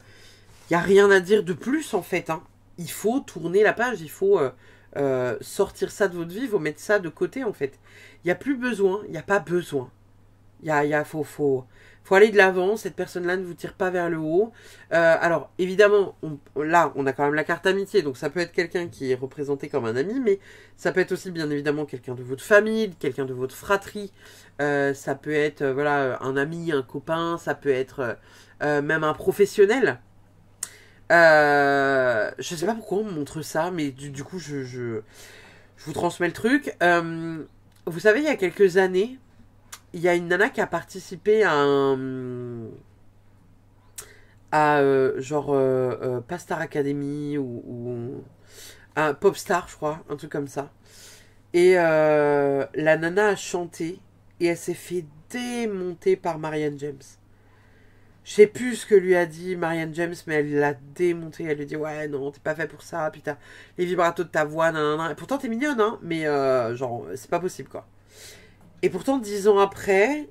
[SPEAKER 1] n'y a rien à dire de plus, en fait. Hein. Il faut tourner la page. Il faut sortir ça de votre vie. Il faut mettre ça de côté, en fait. Il n'y a plus besoin. Il n'y a pas besoin. Faut aller de l'avant. Cette personne-là ne vous tire pas vers le haut. Alors, évidemment, là, on a quand même la carte amitié. Donc, ça peut être quelqu'un qui est représenté comme un ami. Mais ça peut être aussi, bien évidemment, quelqu'un de votre famille, quelqu'un de votre fratrie. Ça peut être, voilà, un ami, un copain. Ça peut être même un professionnel. Je sais pas pourquoi on me montre ça. Mais du coup, je vous transmets le truc. Vous savez, il y a quelques années... il y a une nana qui a participé à pas Star Academy ou un Popstar, je crois, un truc comme ça. Et la nana a chanté et elle s'est fait démonter par Marianne James. Je sais plus ce que lui a dit Marianne James, mais elle l'a démonté. Elle lui dit ouais non, t'es pas fait pour ça, puis t'as les vibratos de ta voix, nanana. Et pourtant t'es mignonne, hein, mais genre c'est pas possible quoi. Et pourtant, 10 ans après,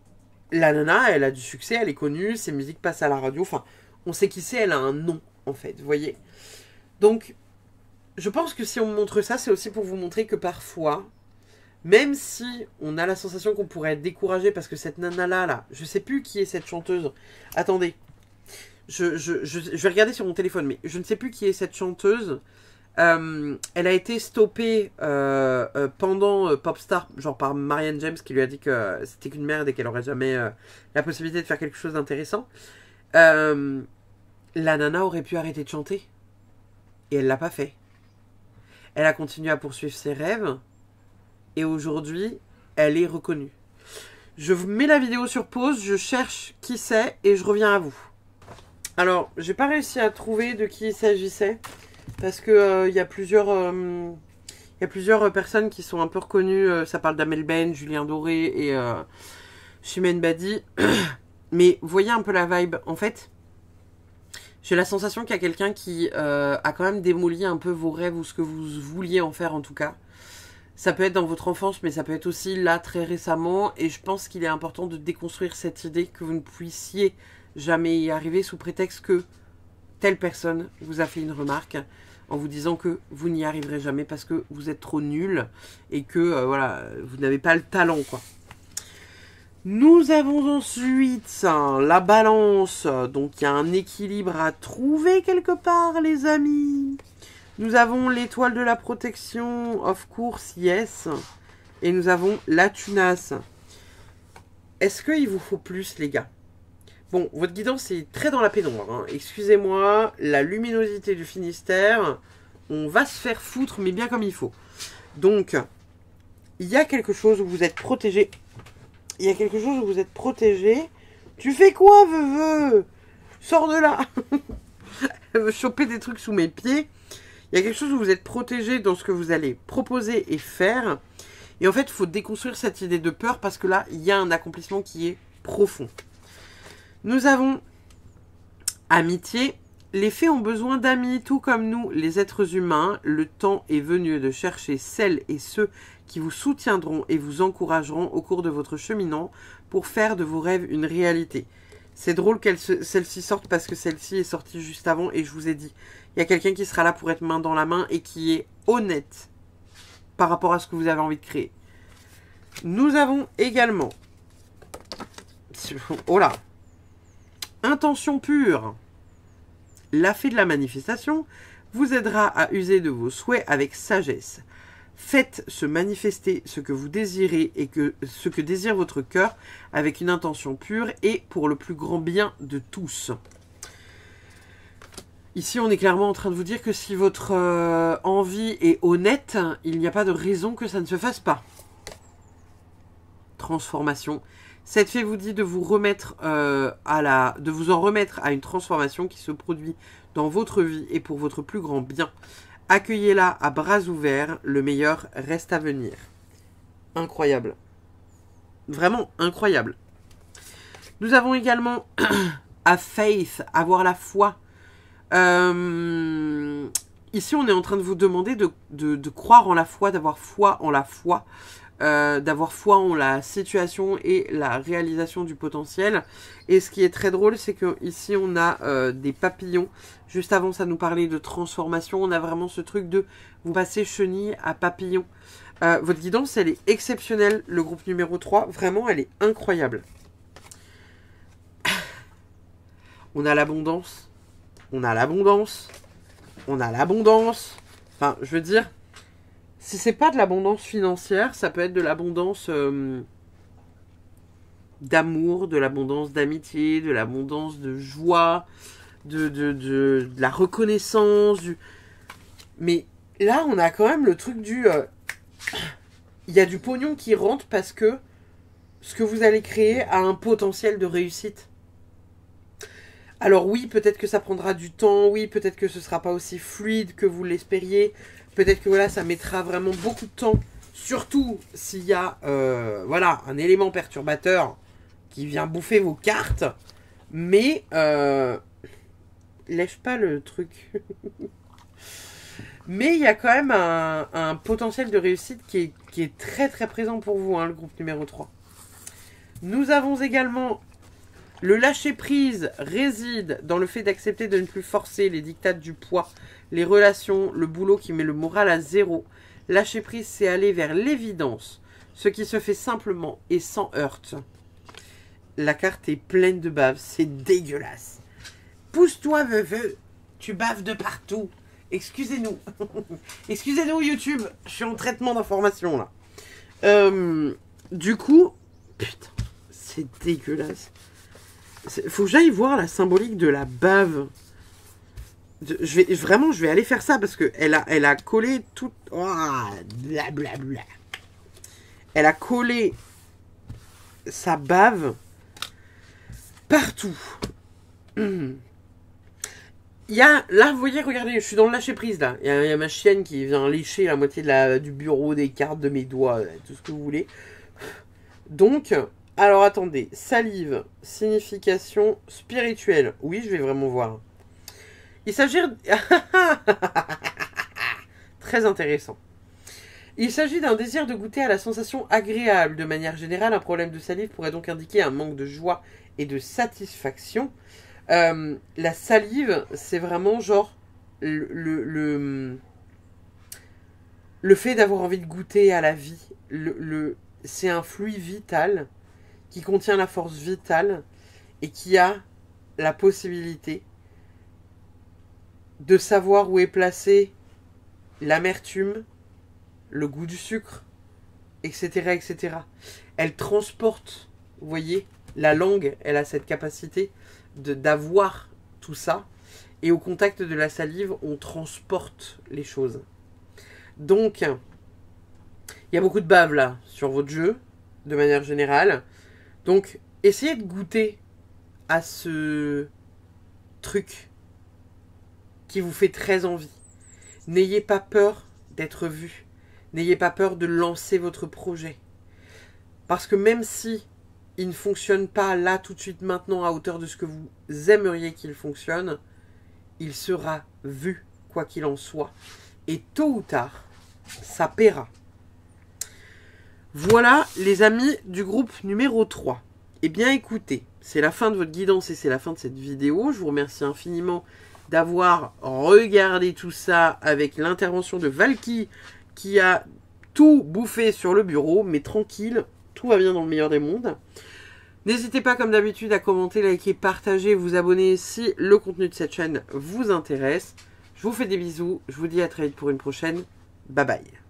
[SPEAKER 1] la nana, elle a du succès, elle est connue, ses musiques passent à la radio. Enfin, on sait qui c'est, elle a un nom, en fait, vous voyez. Donc, je pense que si on me montre ça, c'est aussi pour vous montrer que parfois, même si on a la sensation qu'on pourrait être découragé parce que cette nana-là, là, je sais plus qui est cette chanteuse. Attendez, je vais regarder sur mon téléphone, mais je ne sais plus qui est cette chanteuse. Elle a été stoppée pendant Popstar, genre par Marianne James qui lui a dit que c'était qu'une merde et qu'elle aurait jamais la possibilité de faire quelque chose d'intéressant. La nana aurait pu arrêter de chanter et elle l'a pas fait. Elle a continué à poursuivre ses rêves et aujourd'hui elle est reconnue. Je vous mets la vidéo sur pause, je cherche qui c'est et je reviens à vous. Alors, j'ai pas réussi à trouver de qui il s'agissait. Parce que y a plusieurs personnes qui sont un peu reconnues. Ça parle d'Amel Ben, Julien Doré et Chimène Badi. Mais vous voyez un peu la vibe. En fait, j'ai la sensation qu'il y a quelqu'un qui a quand même démoli un peu vos rêves ou ce que vous vouliez en faire en tout cas. Ça peut être dans votre enfance, mais ça peut être aussi là très récemment. Et je pense qu'il est important de déconstruire cette idée que vous ne puissiez jamais y arriver sous prétexte que telle personne vous a fait une remarque en vous disant que vous n'y arriverez jamais parce que vous êtes trop nul et que voilà, vous n'avez pas le talent quoi. Nous avons ensuite la balance, donc il y a un équilibre à trouver quelque part les amis. Nous avons l'étoile de la protection, of course, yes. Et nous avons la tunasse. Est-ce qu'il vous faut plus, les gars? Bon, votre guidance est très dans la pénombre. Hein. Excusez-moi, la luminosité du Finistère, on va se faire foutre, mais bien comme il faut. Donc, il y a quelque chose où vous êtes protégé. Il y a quelque chose où vous êtes protégé. Tu fais quoi, veuve? Sors de là. Elle veut choper des trucs sous mes pieds. Il y a quelque chose où vous êtes protégé dans ce que vous allez proposer et faire. Et en fait, il faut déconstruire cette idée de peur parce que là, il y a un accomplissement qui est profond. Nous avons amitié. Les fées ont besoin d'amis, tout comme nous, les êtres humains. Le temps est venu de chercher celles et ceux qui vous soutiendront et vous encourageront au cours de votre cheminant pour faire de vos rêves une réalité. C'est drôle qu'elle celle-ci sorte parce que celle-ci est sortie juste avant et je vous ai dit, il y a quelqu'un qui sera là pour être main dans la main et qui est honnête par rapport à ce que vous avez envie de créer. Nous avons également, oh là, intention pure. La fée de la manifestation vous aidera à user de vos souhaits avec sagesse. Faites se manifester ce que vous désirez et ce que désire votre cœur avec une intention pure et pour le plus grand bien de tous. Ici, on est clairement en train de vous dire que si votre envie est honnête, il n'y a pas de raison que ça ne se fasse pas. Transformation. Cette fée vous dit de vous remettre de vous en remettre à une transformation qui se produit dans votre vie et pour votre plus grand bien. Accueillez-la à bras ouverts, le meilleur reste à venir. Incroyable. Vraiment incroyable. Nous avons également a faith, avoir la foi. Ici, on est en train de vous demander de croire en la foi, d'avoir foi en la foi. D'avoir foi en la situation et la réalisation du potentiel. Et ce qui est très drôle, c'est que ici on a des papillons. Juste avant, ça nous parlait de transformation. On a vraiment ce truc de vous passer chenille à papillon. Votre guidance, elle est exceptionnelle. Le groupe numéro 3, vraiment, elle est incroyable. On a l'abondance. On a l'abondance. On a l'abondance. Enfin, je veux dire... Si c'est pas de l'abondance financière, ça peut être de l'abondance d'amour, de l'abondance d'amitié, de l'abondance de joie, de la reconnaissance. Mais là, on a quand même le truc du... Il y a du pognon qui rentre parce que ce que vous allez créer a un potentiel de réussite. Alors oui, peut-être que ça prendra du temps, oui, peut-être que ce ne sera pas aussi fluide que vous l'espériez. Peut-être que voilà, ça mettra vraiment beaucoup de temps, surtout s'il y a voilà, un élément perturbateur qui vient bouffer vos cartes. Mais lèche pas le truc. Mais il y a quand même un potentiel de réussite qui est très très présent pour vous, hein, le groupe numéro 3. Nous avons également le lâcher-prise réside dans le fait d'accepter de ne plus forcer les dictats du poids, les relations, le boulot qui met le moral à zéro. Lâcher prise, c'est aller vers l'évidence, ce qui se fait simplement et sans heurte. La carte est pleine de bave, c'est dégueulasse. Pousse-toi, veuve, tu baves de partout. Excusez-nous. Excusez-nous, YouTube, je suis en traitement d'information, là. Du coup, putain, c'est dégueulasse. Faut que j'aille voir la symbolique de la bave. Je vais aller faire ça parce que elle a collé tout. Oh, blablabla. Elle a collé sa bave partout. Il y a, là, vous voyez, regardez, je suis dans le lâcher prise là. Il y a ma chienne qui vient lécher la moitié du bureau, des cartes, de mes doigts, tout ce que vous voulez. Donc, alors attendez, salive, signification spirituelle. Oui, je vais vraiment voir. Il s'agit... Très intéressant. Il s'agit d'un désir de goûter à la sensation agréable. De manière générale, un problème de salive pourrait donc indiquer un manque de joie et de satisfaction. La salive, c'est vraiment genre le fait d'avoir envie de goûter à la vie. C'est un fluide vital qui contient la force vitale et qui a la possibilité de savoir où est placé l'amertume, le goût du sucre, etc., etc. Elle transporte, vous voyez, la langue, elle a cette capacité d'avoir tout ça. Et au contact de la salive, on transporte les choses. Donc, il y a beaucoup de bave là sur votre jeu, de manière générale. Donc, essayez de goûter à ce truc qui vous fait très envie. N'ayez pas peur d'être vu. N'ayez pas peur de lancer votre projet. Parce que même si il ne fonctionne pas là tout de suite maintenant à hauteur de ce que vous aimeriez qu'il fonctionne, il sera vu quoi qu'il en soit. Et tôt ou tard, ça paiera. Voilà les amis du groupe numéro 3. Eh bien écoutez, c'est la fin de votre guidance et c'est la fin de cette vidéo. Je vous remercie infiniment d'avoir regardé tout ça avec l'intervention de Valky qui a tout bouffé sur le bureau, mais tranquille, tout va bien dans le meilleur des mondes. N'hésitez pas comme d'habitude à commenter, liker, partager, vous abonner si le contenu de cette chaîne vous intéresse. Je vous fais des bisous, je vous dis à très vite pour une prochaine. Bye bye.